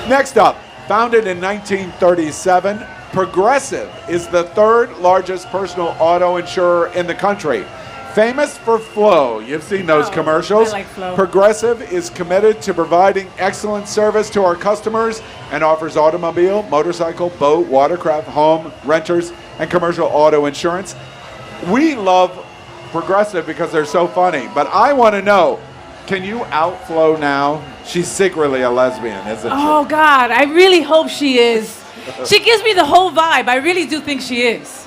Next up, founded in 1937, Progressive is the third largest personal auto insurer in the country. Famous for Flo. You've seen those commercials. I like Flo. Progressive is committed to providing excellent service to our customers and offers automobile, motorcycle, boat, watercraft, home, renters, and commercial auto insurance. We love Progressive because they're so funny, but I want to know, can you out Flo now? She's secretly a lesbian, isn't she? Oh, God, I really hope she is. She gives me the whole vibe. I really do think she is.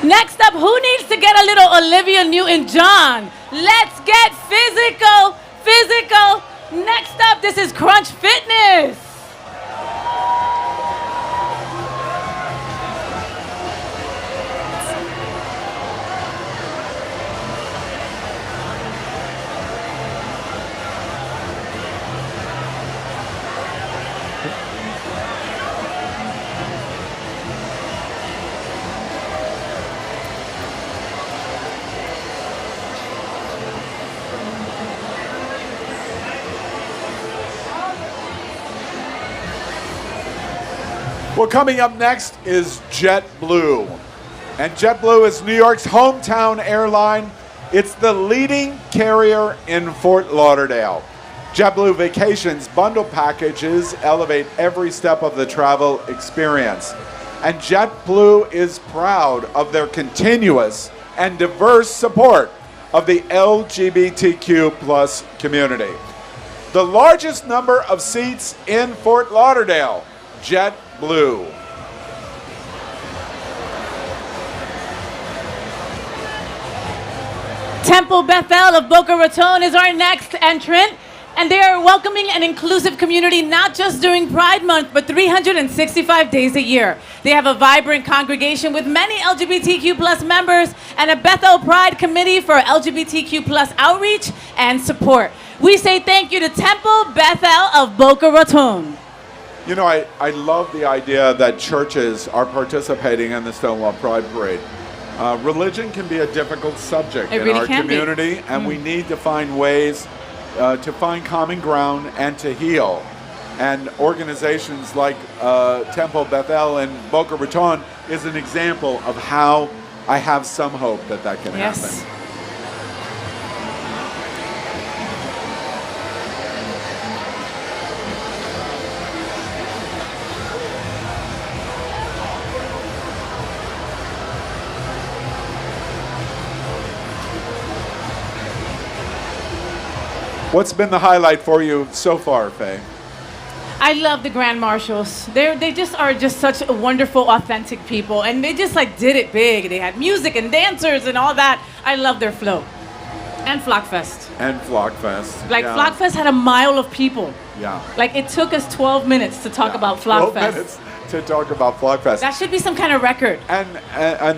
Next up, who needs to get a little Olivia Newton-John? Let's get physical, physical. Next up, this is Crunch Fitness. Well, coming up next is JetBlue. And JetBlue is New York's hometown airline. It's the leading carrier in Fort Lauderdale. JetBlue Vacations bundle packages elevate every step of the travel experience. And JetBlue is proud of their continuous and diverse support of the LGBTQ plus community. The largest number of seats in Fort Lauderdale, JetBlue. Temple Bethel of Boca Raton is our next entrant, and they are welcoming an inclusive community not just during Pride Month, but 365 days a year. They have a vibrant congregation with many LGBTQ plus members and a Bethel Pride Committee for LGBTQ plus outreach and support. We say thank you to Temple Bethel of Boca Raton. You know, I love the idea that churches are participating in the Stonewall Pride Parade. Religion can be a difficult subject in really our community, and we need to find ways to find common ground and to heal. And organizations like Temple Bethel and Boca Raton is an example of how I have some hope that that can happen. What's been the highlight for you so far, Faye? I love the Grand Marshals. They just are just such a wonderful, authentic people, and they just like did it big. They had music and dancers and all that. I love their flow. And Flockfest. And Flockfest. Like Flockfest had a mile of people. Yeah. Like it took us 12 minutes to talk about Flockfest. 12 minutes to talk about Flockfest. That should be some kind of record. And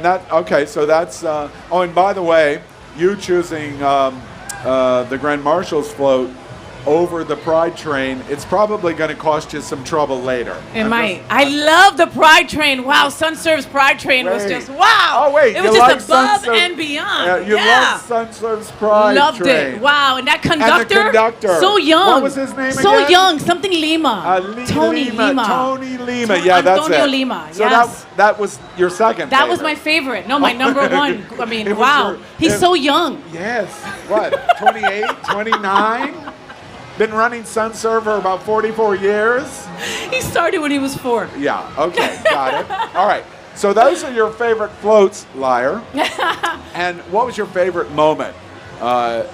that, okay, so that's, oh, and by the way, you choosing the Grand Marshals float over the Pride train, it's probably going to cost you some trouble later. It might. I love the Pride train. Wow, Sunserve's Pride train was just, wow. Oh, wait. It was just above and beyond. You love Sunserve's Pride Loved train. it. Wow, and that conductor. And the conductor. So young. What was his name so again? young. Something Lima. Tony Lima. Yeah, that's Antonio it. Lima. So yes. that was your second That favorite. was my favorite. No, my number one. I mean, It was wow. your- He's so young. Yes. What, 28, 29? Been running Sunserve for about 44 years? He started when he was 4. Yeah, okay, got it. All right, so those are your favorite floats, Liar. And what was your favorite moment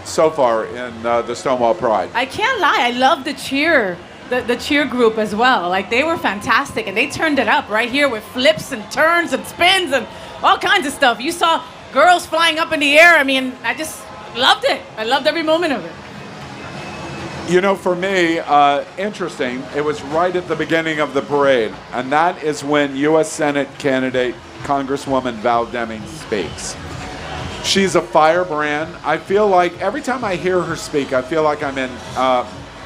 so far in the Stonewall Pride? I can't lie. I love the cheer. The cheer group as well. Like, they were fantastic, and they turned it up right here with flips and turns and spins and all kinds of stuff. You saw girls flying up in the air. I mean, I just loved it. I loved every moment of it. You know, for me, interesting, it was right at the beginning of the parade, and that is when U.S. Senate candidate Congresswoman Val Deming speaks. She's a firebrand. I feel like every time I hear her speak, I feel like I'm in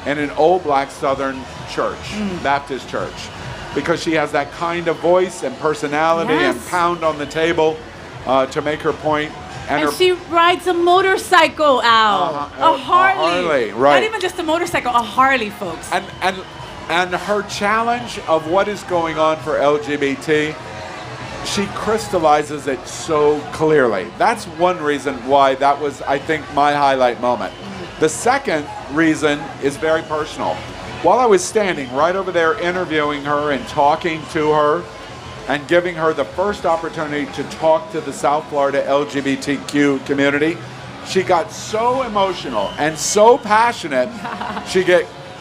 an old black Southern church, Baptist church, because she has that kind of voice and personality and pound on the table to make her point. And she rides a motorcycle, Al. A Harley. Right. Not even just a motorcycle, a Harley, folks. And her challenge of what is going on for LGBT, she crystallizes it so clearly. That's one reason why that was, I think, my highlight moment. The second reason is very personal. While I was standing right over there interviewing her and talking to her, and giving her the first opportunity to talk to the South Florida LGBTQ community, she got so emotional and so passionate,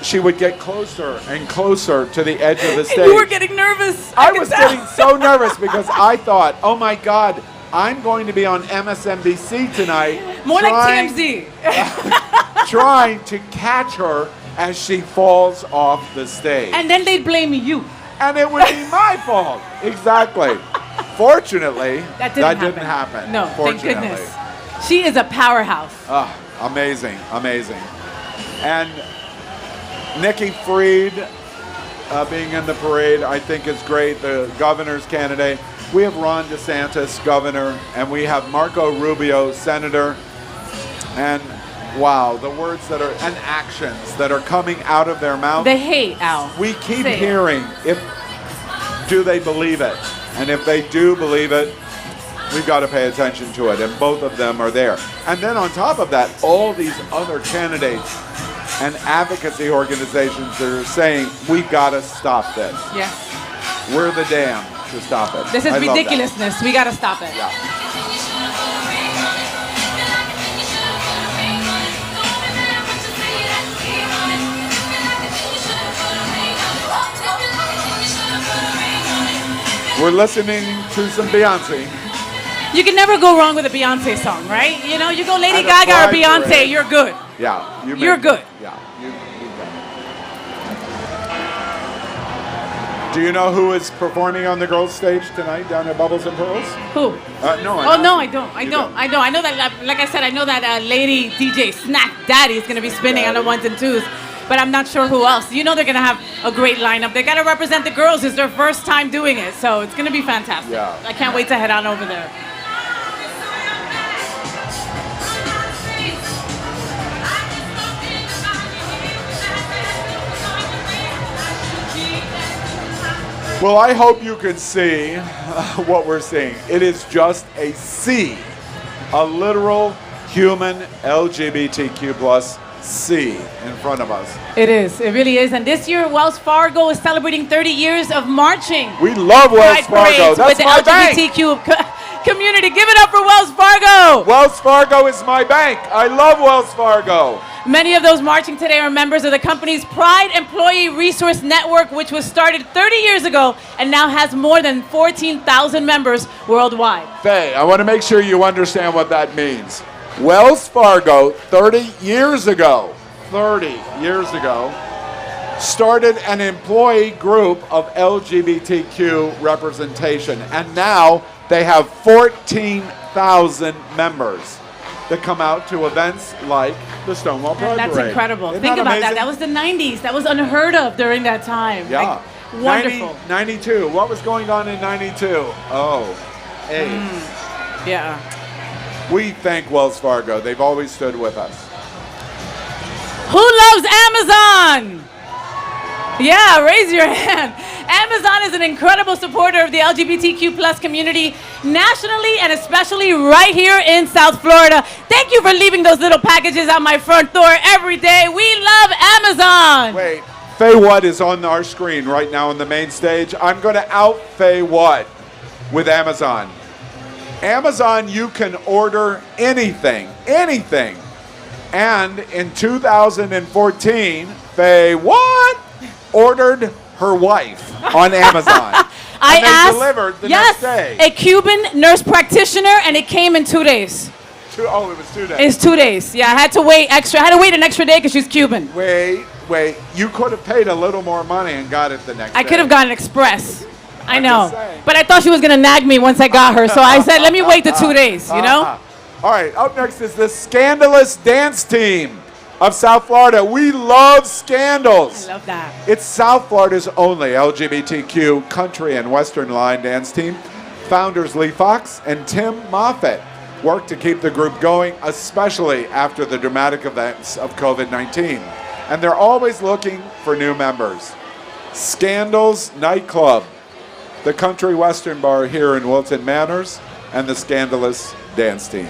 she would get closer and closer to the edge of the stage. And you were getting nervous. I was getting so nervous because I thought, oh my God, I'm going to be on MSNBC tonight. More like TMZ. Trying to catch her as she falls off the stage. And then they'd blame you. And it would be my fault. Exactly. Fortunately, that didn't happen. No, thank goodness. She is a powerhouse. Amazing, amazing. And Nikki Fried being in the parade, I think is great. The governor's candidate. We have Ron DeSantis, governor, and we have Marco Rubio, senator. And wow, the words that are, and actions that are coming out of their mouth. They hate, Al. We keep hearing, do they believe it? And if they do believe it, we've got to pay attention to it. And both of them are there. And then on top of that, all these other candidates and advocacy organizations that are saying, we've got to stop this. Yeah. We're the dam to stop it. This is ridiculousness. We got to stop it. Yeah. We're listening to some Beyonce. You can never go wrong with a Beyonce song, right? You know, you go Lady Gaga or Beyonce, you're good. Yeah. You're good. Yeah. Do you know who is performing on the girls' stage tonight down at Bubbles and Pearls? Who? No. I don't. I know. I know that, like I said, I know that lady DJ Snack Daddy is going to be spinning on the ones and twos. But I'm not sure who else. You know they're going to have a great lineup. They got to represent the girls. It's their first time doing it. So it's going to be fantastic. Yeah. I can't wait to head on over there. Well, I hope you can see what we're seeing. It is just a C, a literal human LGBTQ plus C in front of us. It is. It really is. And this year, Wells Fargo is celebrating 30 years of marching. We love Wells Fargo. That's with my the LGBTQ community. Give it up for Wells Fargo. Wells Fargo is my bank. I love Wells Fargo. Many of those marching today are members of the company's Pride Employee Resource Network, which was started 30 years ago and now has more than 14,000 members worldwide. Faye, I want to make sure you understand what that means. Wells Fargo, 30 years ago, started an employee group of LGBTQ representation, and now they have 14,000 members that come out to events like the Stonewall Pride Parade. That's incredible. Isn't Think that about amazing? that. That was the 90s. That was unheard of during that time. Yeah. Like, wonderful. 92. What was going on in 92? Oh, AIDS. Yeah. We thank Wells Fargo. They've always stood with us. Who loves Amazon? Yeah, raise your hand. Amazon is an incredible supporter of the LGBTQ plus community nationally and especially right here in South Florida. Thank you for leaving those little packages out my front door every day. We love Amazon. Wait, Faye What is on our screen right now on the main stage. I'm going to out Faye What with Amazon. Amazon, you can order anything. And in 2014, Faye What ordered her wife on Amazon. And they delivered the next day. A Cuban nurse practitioner, and it came in 2 days. It was 2 days. It's 2 days. Yeah, I had to wait an extra day because she's Cuban. Wait. You could have paid a little more money and got it the next day. I could have gotten express. I know. saying. But I thought she was going to nag me once I got her. So I said, let me wait the 2 days, you know? All right, up next is the Scandalous Dance Team of South Florida. We love scandals. I love that. It's South Florida's only LGBTQ country and western line dance team. Founders Lee Fox and Tim Moffitt work to keep the group going, especially after the dramatic events of COVID-19. And they're always looking for new members. Scandals Nightclub, the country western bar here in Wilton Manors, and the Scandalous Dance Team.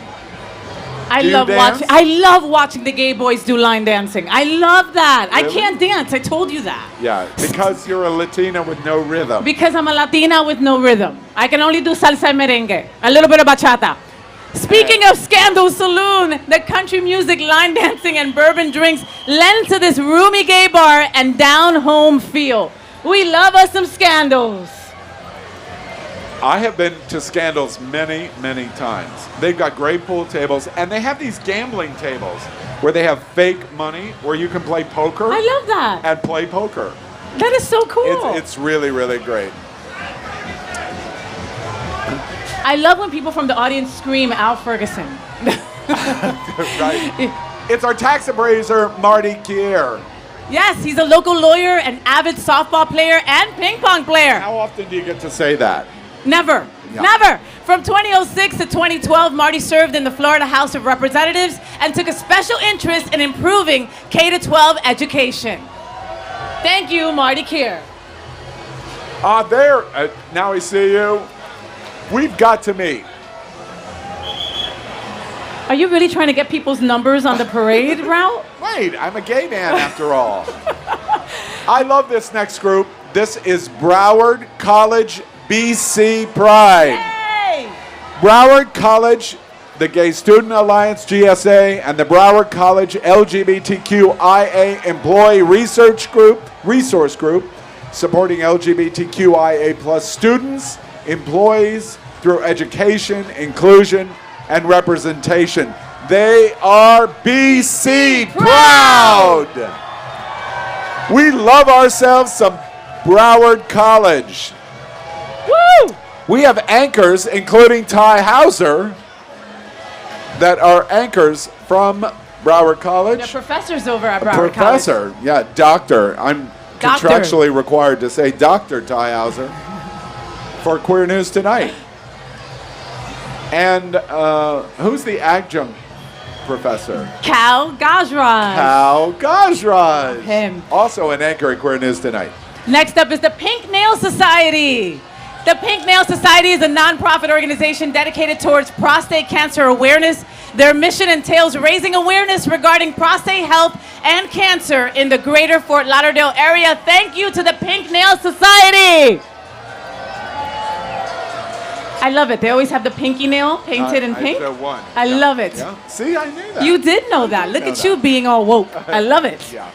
I love watching the gay boys do line dancing. I love that. Really? I can't dance. I told you that. Yeah, because you're a Latina with no rhythm. Because I'm a Latina with no rhythm. I can only do salsa and merengue, a little bit of bachata. Speaking of Scandal Saloon, the country music, line dancing, and bourbon drinks lend to this roomy gay bar and down-home feel. We love us some scandals. I have been to Scandals many, many times. They've got great pool tables, and they have these gambling tables where they have fake money where you can play poker. I love that. And play poker. That is so cool. It's really, really great. I love when people from the audience scream Al Ferguson. Right. It's our tax appraiser, Marty Kier. Yes, he's a local lawyer, an avid softball player, and ping pong player. How often do you get to say that? Never. Yeah. Never. From 2006 to 2012, Marty served in the Florida House of Representatives and took a special interest in improving K-12 education. Thank you, Marty Kier. Now we see you. We've got to meet. Are you really trying to get people's numbers on the parade route? Wait, I'm a gay man after all. I love this next group. This is Broward College BC Pride. Yay! Broward College, the Gay Student Alliance, GSA, and the Broward College LGBTQIA Employee Resource Group, supporting LGBTQIA plus students, employees through education, inclusion, and representation. They are BC proud. We love ourselves some Broward College. Woo! We have anchors, including Ty Hauser, that are anchors from Broward College. They're professors over at Broward Professor, College. yeah, doctor. I'm Doctor. contractually required to say Dr. Ty Hauser for Queer News Tonight. And who's the adjunct professor? Cal Gajraj. Cal Gajraj. Him. Also an anchor at Queer News Tonight. Next up is the Pink Nail Society. The Pink Nail Society is a nonprofit organization dedicated towards prostate cancer awareness. Their mission entails raising awareness regarding prostate health and cancer in the greater Fort Lauderdale area. Thank you to the Pink Nail Society. I love it. They always have the pinky nail painted in pink. I love it. Yeah. See, I knew that. You did know that. Look at you being all woke. I love it. Yeah.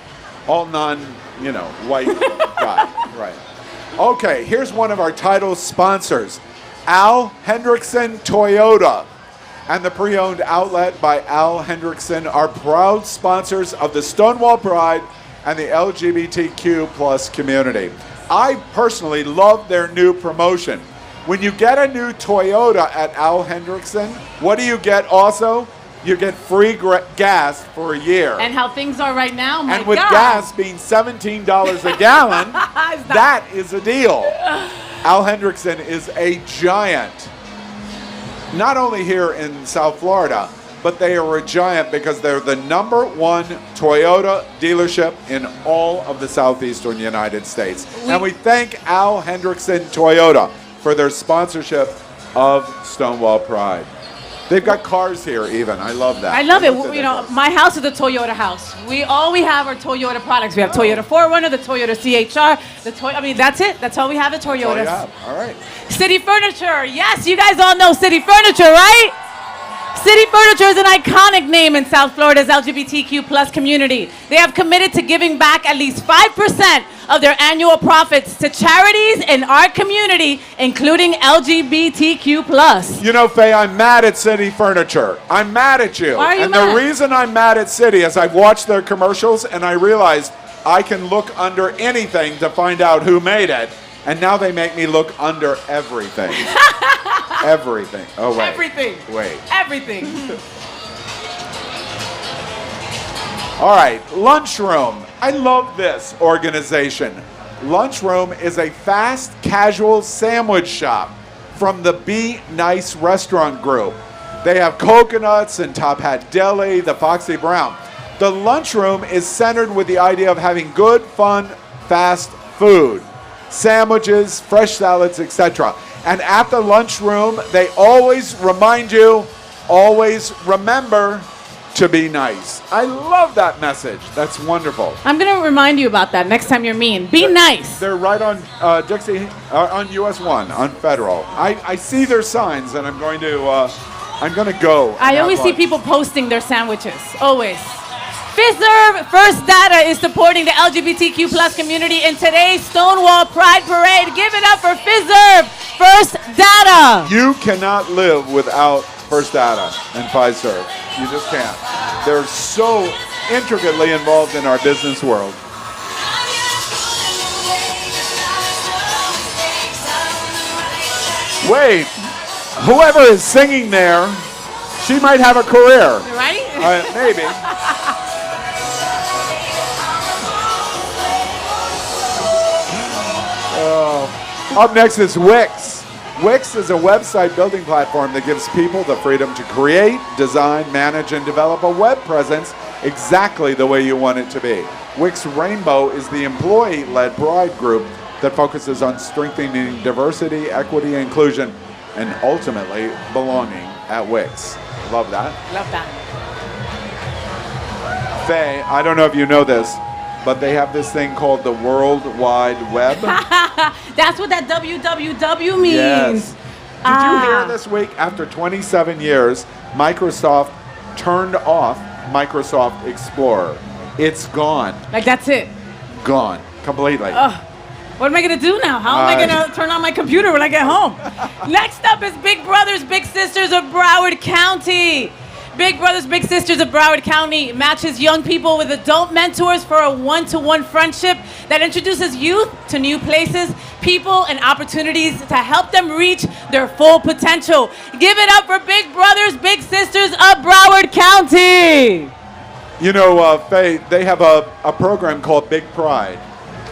All white guy. Right. Okay, here's one of our title sponsors, Al Hendrickson Toyota, and the pre-owned outlet by Al Hendrickson are proud sponsors of the Stonewall Pride and the LGBTQ plus community. I personally love their new promotion. When you get a new Toyota at Al Hendrickson, what do you get also? You get free gas for a year. And how things are right now, my And with God. gas being $17 a gallon, that is a deal. Al Hendrickson is a giant. Not only here in South Florida, but they are a giant because they're the #1 Toyota dealership in all of the southeastern United States. And we thank Al Hendrickson Toyota for their sponsorship of Stonewall Pride. They've got cars here even. I love that. I love it. My house is a Toyota house. We have are Toyota products. We have Toyota 4Runner, the Toyota CHR, that's it. That's all we have at Toyotas. All right. City Furniture. Yes, you guys all know City Furniture, right? City Furniture is an iconic name in South Florida's LGBTQ plus community. They have committed to giving back at least 5% of their annual profits to charities in our community, including LGBTQ plus. You know, Faye, I'm mad at City Furniture. I'm mad at you. Why are you and mad? the reason I'm mad at City is I've watched their commercials and I realized I can look under anything to find out who made it. And now they make me look under everything. Everything. Oh, wait. Everything. Wait. Everything. All right, Lunchroom. I love this organization. Lunchroom is a fast, casual sandwich shop from the Be Nice restaurant group. They have Coconuts and Top Hat Deli, the Foxy Brown. The Lunchroom is centered with the idea of having good, fun, fast food. Sandwiches, fresh salads, etc. And at the Lunchroom, they always remind you, always remember to be nice. I love that message. That's wonderful. I'm going to remind you about that next time you're mean. Be nice. They're right on Dixie, on US 1, on Federal. I see their signs, and I'm going to go. I always see people posting their sandwiches. Always. FISRV First Data is supporting the LGBTQ plus community in today's Stonewall Pride Parade. Give it up for FISRV First Data. You cannot live without First Data and FISRV. You just can't. They're so intricately involved in our business world. Wait, whoever is singing there, she might have a career. Right? Maybe. Up next is Wix. Wix is a website building platform that gives people the freedom to create, design, manage, and develop a web presence exactly the way you want it to be. Wix Rainbow is the employee-led pride group that focuses on strengthening diversity, equity, inclusion, and ultimately belonging at Wix. Love that. Love that. Faye, I don't know if you know this, but they have this thing called the World Wide Web. That's what that WWW means. Yes. Did you hear this week? After 27 years, Microsoft turned off Microsoft Explorer. It's gone. Like, that's it. Gone. Completely. What am I going to do now? How am I going to turn on my computer when I get home? Next up is Big Brothers Big Sisters of Broward County. Big Brothers Big Sisters of Broward County matches young people with adult mentors for a one-to-one friendship that introduces youth to new places, people, and opportunities to help them reach their full potential. Give it up for Big Brothers Big Sisters of Broward County. You know, Faye, they have a program called Big Pride.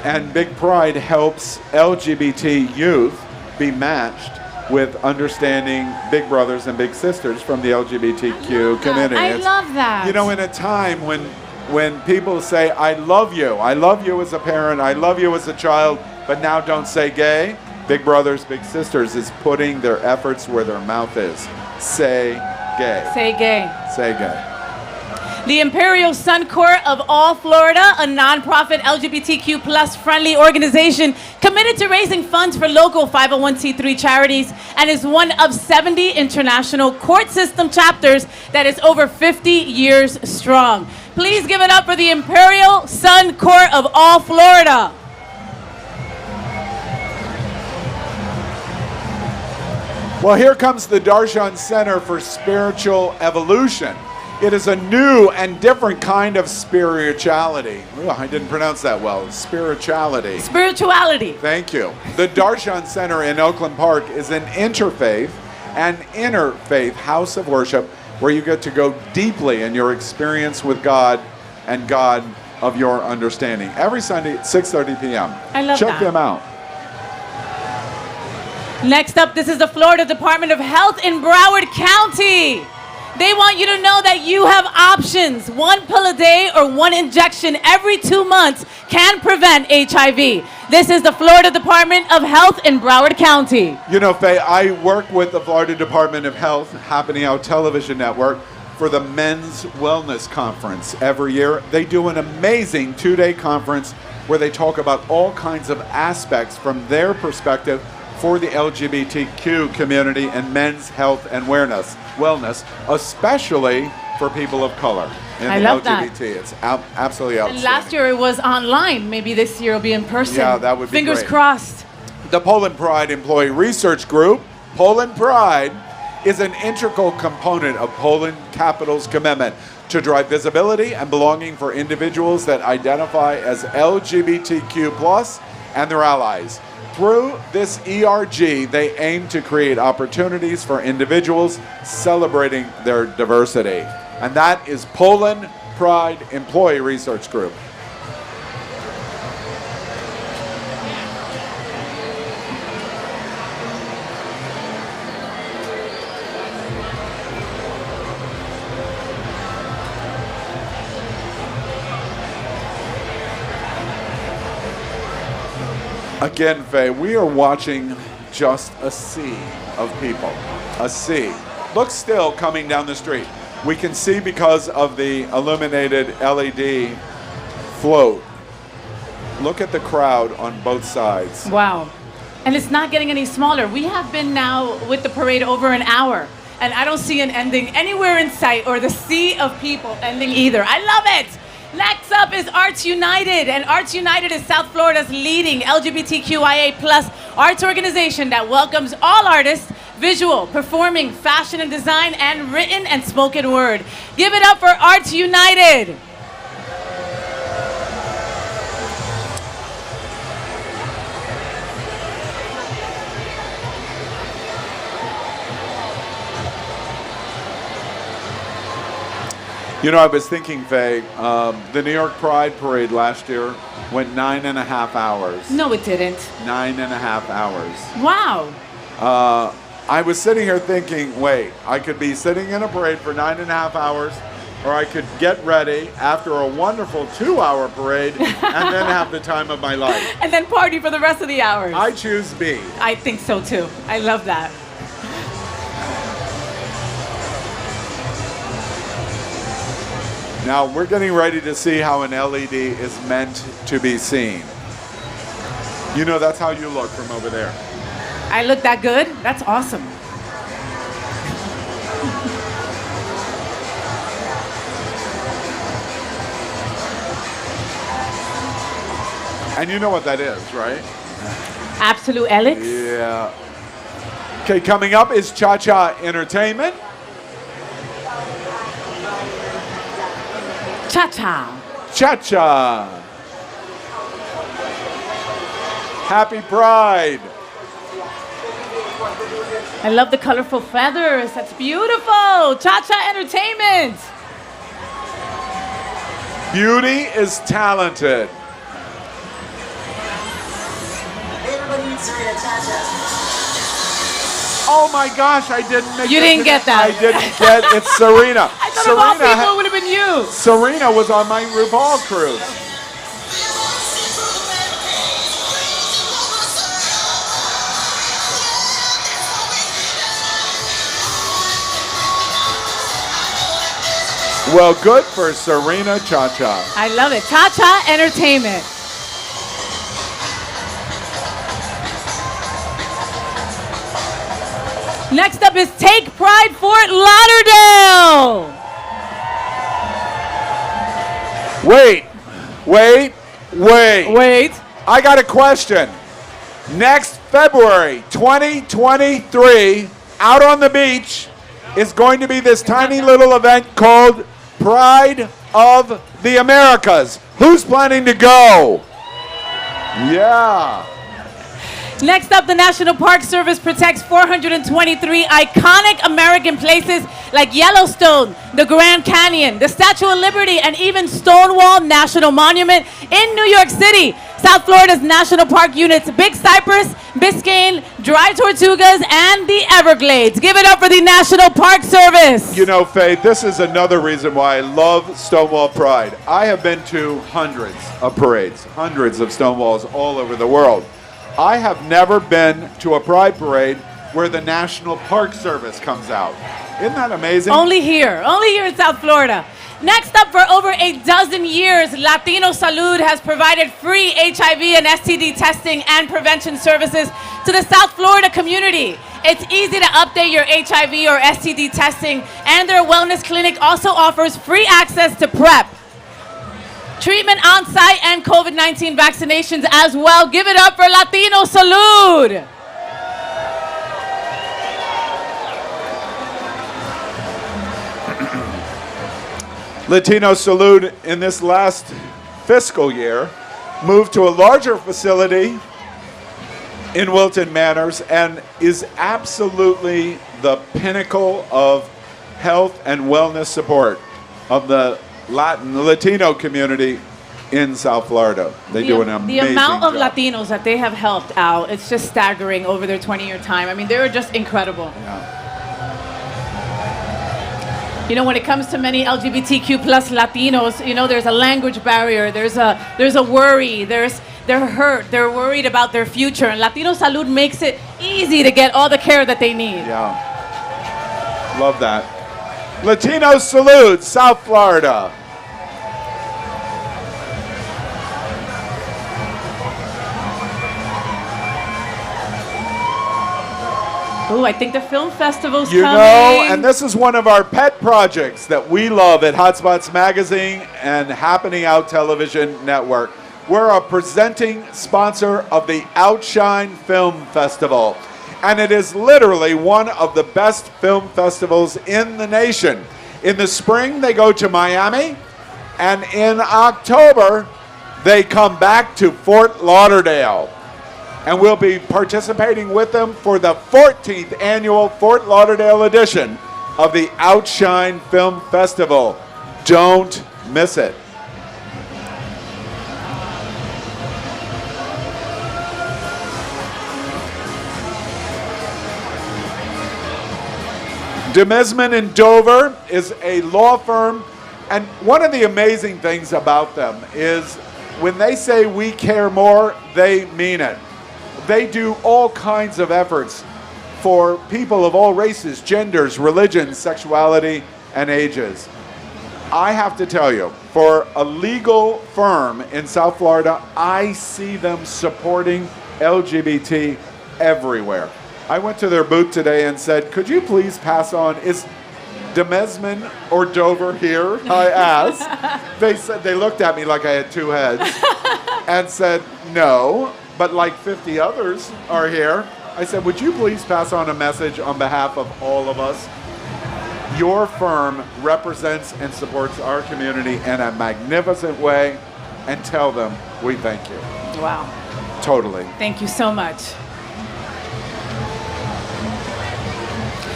And Big Pride helps LGBT youth be matched with understanding big brothers and big sisters from the LGBTQ community. I love that. You know, in a time when people say, I love you as a parent, I love you as a child, but now don't say gay, Big Brothers Big Sisters is putting their efforts where their mouth is. Say gay. Say gay. Say gay. The Imperial Sun Court of All Florida, a nonprofit LGBTQ plus friendly organization committed to raising funds for local 501c3 charities and is one of 70 international court system chapters that is over 50 years strong. Please give it up for the Imperial Sun Court of All Florida. Well, here comes the Darshan Center for Spiritual Evolution. It is a new and different kind of spirituality. Ooh, I didn't pronounce that well. Spirituality. Spirituality. Thank you. The Darshan Center in Oakland Park is an interfaith and interfaith house of worship where you get to go deeply in your experience with God and God of your understanding. Every Sunday at 6:30 p.m. I love Check that. them out. Next up, this is the Florida Department of Health in Broward County. They want you to know that you have options. One pill a day or one injection every 2 months can prevent HIV. This is the Florida Department of Health in Broward County. You know, Faye, I work with the Florida Department of Health, Happening Out Television Network, for the Men's Wellness Conference every year. They do an amazing 2-day conference where they talk about all kinds of aspects from their perspective for the LGBTQ community and men's health and wellness, especially for people of color in I the love LGBT. that. It's absolutely And outstanding. last year it was online. Maybe this year it'll be in person. Yeah, that would be Fingers great. crossed. The Poland Pride Employee Research Group, Poland Pride, is an integral component of Poland Capital's commitment to drive visibility and belonging for individuals that identify as LGBTQ+ and their allies. Through this ERG, they aim to create opportunities for individuals celebrating their diversity. And that is Poland Pride Employee Research Group. Again, Faye, we are watching just a sea of people. A sea. Look still coming down the street. We can see because of the illuminated LED float. Look at the crowd on both sides. Wow. And it's not getting any smaller. We have been now with the parade over an hour, and I don't see an ending anywhere in sight or the sea of people ending either. I love it. Next up is Arts United, and Arts United is South Florida's leading LGBTQIA+ arts organization that welcomes all artists, visual, performing, fashion and design, and written and spoken word. Give it up for Arts United. You know, I was thinking, Faye, the New York Pride Parade last year went 9.5 hours. No, it didn't. 9.5 hours. Wow. I was sitting here thinking, wait, I could be sitting in a parade for 9.5 hours, or I could get ready after a wonderful 2-hour parade and then have the time of my life. And then party for the rest of the hours. I choose B. I think so too. I love that. Now, we're getting ready to see how an LED is meant to be seen. You know, that's how you look from over there. I look that good? That's awesome. And you know what that is, right? Absolute Alex. Yeah. Okay, coming up is Cha-Cha Entertainment. Cha-cha. Cha-Cha. Happy Pride. I love the colorful feathers. That's beautiful. Cha-cha Entertainment. Beauty is talented. Everybody needs to read a cha-cha. Oh my gosh, I didn't make You didn't get that. I didn't get it's Serena. I thought of all people it would have been you. Serena was on my RuPaul cruise. Well, good for Serena Cha-Cha. I love it. Cha-cha Entertainment. Next up is Take Pride Fort Lauderdale. Wait. Wait. I got a question. Next February 2023, out on the beach, is going to be this tiny little event called Pride of the Americas. Who's planning to go? Yeah. Next up, the National Park Service protects 423 iconic American places like Yellowstone, the Grand Canyon, the Statue of Liberty, and even Stonewall National Monument in New York City. South Florida's national park units, Big Cypress, Biscayne, Dry Tortugas, and the Everglades. Give it up for the National Park Service. You know, Faye, this is another reason why I love Stonewall Pride. I have been to hundreds of parades, hundreds of Stonewalls all over the world. I have never been to a pride parade where the National Park Service comes out. Isn't that amazing? Only here in South Florida. Next up, for over a dozen years, Latino Salud has provided free HIV and STD testing and prevention services To the South Florida community, it's easy to update your HIV or STD testing, and their wellness clinic also offers free access to PrEP. Treatment on-site and COVID-19 vaccinations as well. Give it up for Latino Salud. Latino Salud in this last fiscal year moved to a larger facility in Wilton Manors and is absolutely the pinnacle of health and wellness support of the Latino community in South Florida. They do an amazing The amount of job. Latinos that they have helped out, it's just staggering over their 20-year time. I mean, they were just incredible. Yeah. You know, when it comes to many LGBTQ plus Latinos, you know, there's a language barrier, there's a worry, they're hurt, they're worried about their future, and Latino Salud makes it easy to get all the care that they need. Yeah. Love that. Latino Salud, South Florida. Ooh, I think the film festival's You coming. know, and this is one of our pet projects that we love at Hotspots Magazine and Happening Out Television Network. We're a presenting sponsor of the Outshine Film Festival, and it is literally one of the best film festivals in the nation. In the spring, they go to Miami, and in October, they come back to Fort Lauderdale. And we'll be participating with them for the 14th annual Fort Lauderdale edition of the Outshine Film Festival. Don't miss it. DeMisman in Dover is a law firm, and one of the amazing things about them is when they say we care more, they mean it. They do all kinds of efforts for people of all races, genders, religions, sexuality, and ages. I have to tell you, for a legal firm in South Florida, I see them supporting LGBT everywhere. I went to their booth today and said, could you please pass on, is DeMesman or Dover here? I asked. They said, they looked at me like I had two heads and said, no. But like 50 others are here. I said, would you please pass on a message on behalf of all of us? Your firm represents and supports our community in a magnificent way, and tell them we thank you. Wow. Totally. Thank you so much.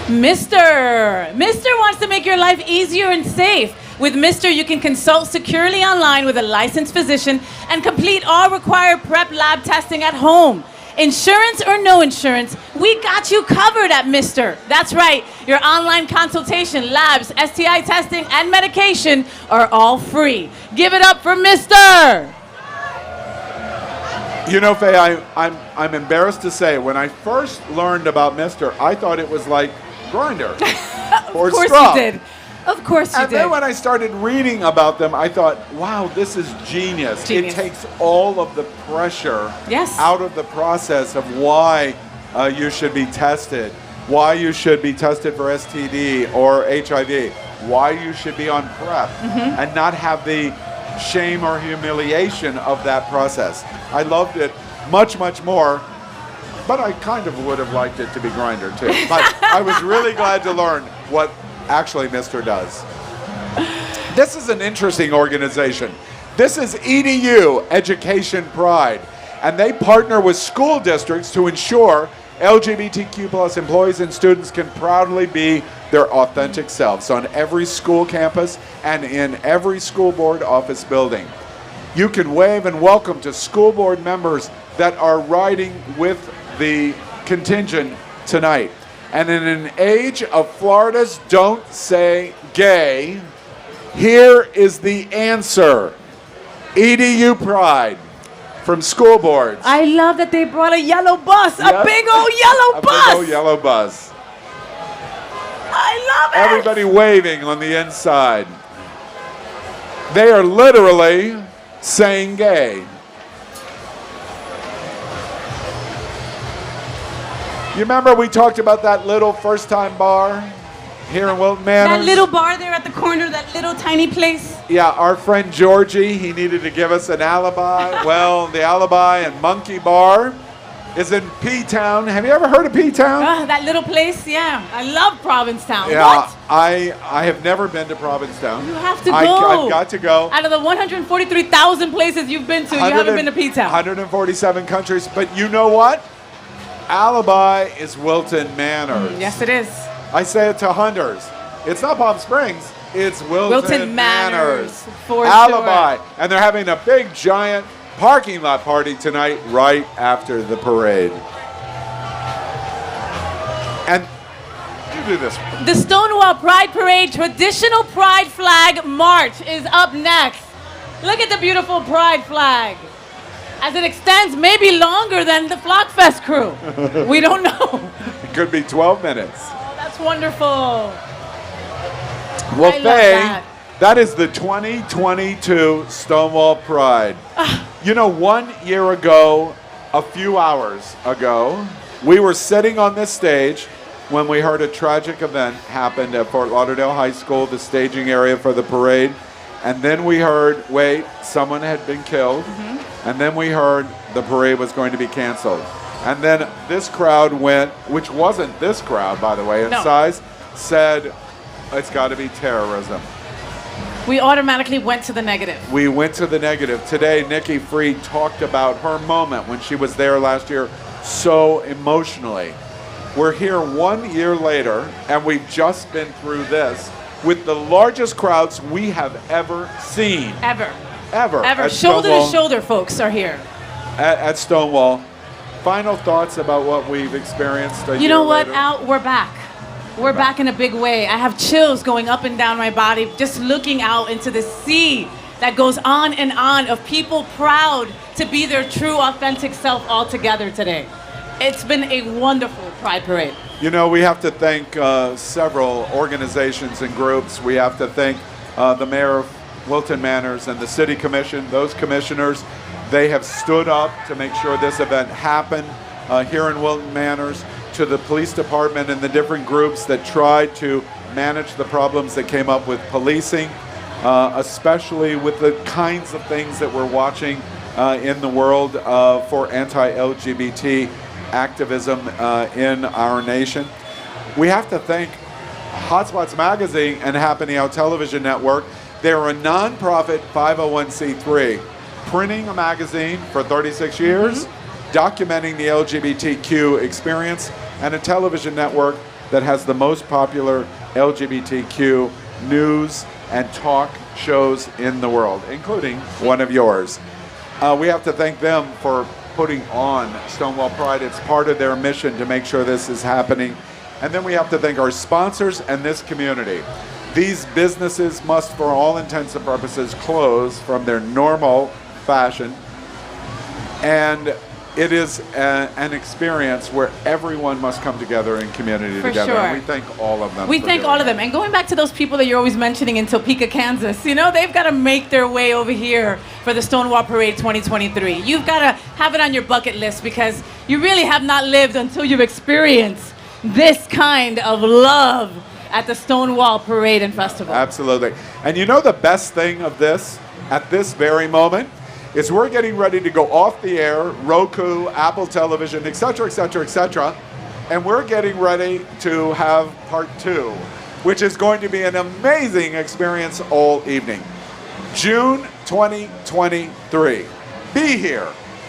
Mr. wants to make your life easier and safe. With Mr., you can consult securely online with a licensed physician and complete all required PrEP lab testing at home. Insurance or no insurance, we got you covered at Mr. That's right, your online consultation, labs, STI testing, and medication are all free. Give it up for Mr. You know, Faye, I'm embarrassed to say, when I first learned about Mr., I thought it was like Grindr or Of course Straw. you did. Of course you And did. then when I started reading about them, I thought, wow, this is genius. It takes all of the pressure out of the process of why you should be tested, why you should be tested for STD or HIV, why you should be on PrEP, and not have the shame or humiliation of that process. I loved it much, much more, but I kind of would have liked it to be Grindr too. But I was really glad to learn what actually Mr. does. This is an interesting organization. This is EDU, Education Pride, and they partner with school districts to ensure LGBTQ plus employees and students can proudly be their authentic selves on every school campus and in every school board office building. You can wave and welcome to school board members that are riding with the contingent tonight. And in an age of Florida's Don't Say Gay, here is the answer. EDU Pride from school boards. I love that they brought a yellow bus, a big old yellow bus. A big old yellow bus. I love it. Everybody waving on the inside. They are literally saying gay. You remember we talked about that little first-time bar here in Wilton Manors? That little bar there at the corner, that little tiny place. Yeah, our friend Georgie, he needed to give us an alibi. Well, the alibi and Monkey Bar is in P-Town. Have you ever heard of P-Town? That little place, yeah. I love Provincetown. Yeah, What? I have never been to Provincetown. You have to go. I've got to go. Out of the 143,000 places you've been to, you haven't been to P-Town. 147 countries. But you know what? Alibi is Wilton Manors. Yes, it is. I say it to hunters. It's not Palm Springs. It's Wilton Manors. For Alibi. sure. And they're having a big, giant parking lot party tonight right after the parade. And you do this. The Stonewall Pride Parade Traditional Pride Flag March is up next. Look at the beautiful Pride flag. As it extends maybe longer than the Flockfest crew. We don't know. It could be 12 minutes. Oh, that's wonderful. Well, I love Faye, that is the 2022 Stonewall Pride. You know, 1 year ago, a few hours ago, we were sitting on this stage when we heard a tragic event happened at Fort Lauderdale High School, the staging area for the parade. And then we heard, wait, someone had been killed. And then we heard the parade was going to be canceled. And then this crowd went, which wasn't this crowd, by the way, in size, said, it's got to be terrorism. We automatically went to the negative. We went to the negative. Today, Nikki Fried talked about her moment when she was there last year so emotionally. We're here 1 year later, and we've just been through this with the largest crowds we have ever seen. Ever. At Shoulder Stonewall, to shoulder, folks are here. At Stonewall. Final thoughts about what we've experienced a You year know what, later? Al? We're back. We're back in a big way. I have chills going up and down my body just looking out into the sea that goes on and on of people proud to be their true, authentic self all together today. It's been a wonderful Pride Parade. You know, we have to thank several organizations and groups. We have to thank the mayor of Wilton Manors and the city commission. Those commissioners, they have stood up to make sure this event happened here in Wilton Manors, to the police department and the different groups that tried to manage the problems that came up with policing, especially with the kinds of things that we're watching in the world for anti-LGBT activism in our nation. We have to thank Hotspots Magazine and Happening Out Television Network. They're a nonprofit 501c3, printing a magazine for 36 years, documenting the LGBTQ experience, and a television network that has the most popular LGBTQ news and talk shows in the world, including one of yours. We have to thank them for putting on Stonewall Pride. It's part of their mission to make sure this is happening. And then we have to thank our sponsors and this community. These businesses must, for all intents and purposes, close from their normal fashion. And it is an experience where everyone must come together in community For together. sure. And we thank all of them. We for thank doing all of that. them. And going back to those people that you're always mentioning in Topeka, Kansas, you know, they've got to make their way over here for the Stonewall Parade 2023. You've got to have it on your bucket list because you really have not lived until you've experienced this kind of love at the Stonewall Parade and Festival. Absolutely. And you know the best thing of this, at this very moment, is we're getting ready to go off the air, Roku, Apple Television, et cetera, et cetera, et cetera. And we're getting ready to have part 2, which is going to be an amazing experience all evening. June 2023. Be here,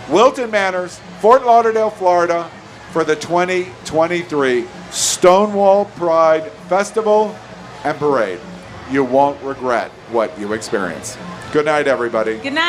Wilton Manors, Fort Lauderdale, Florida, for the 2023 Stonewall Pride Festival and Parade. You won't regret what you experience. Good night, everybody. Good night.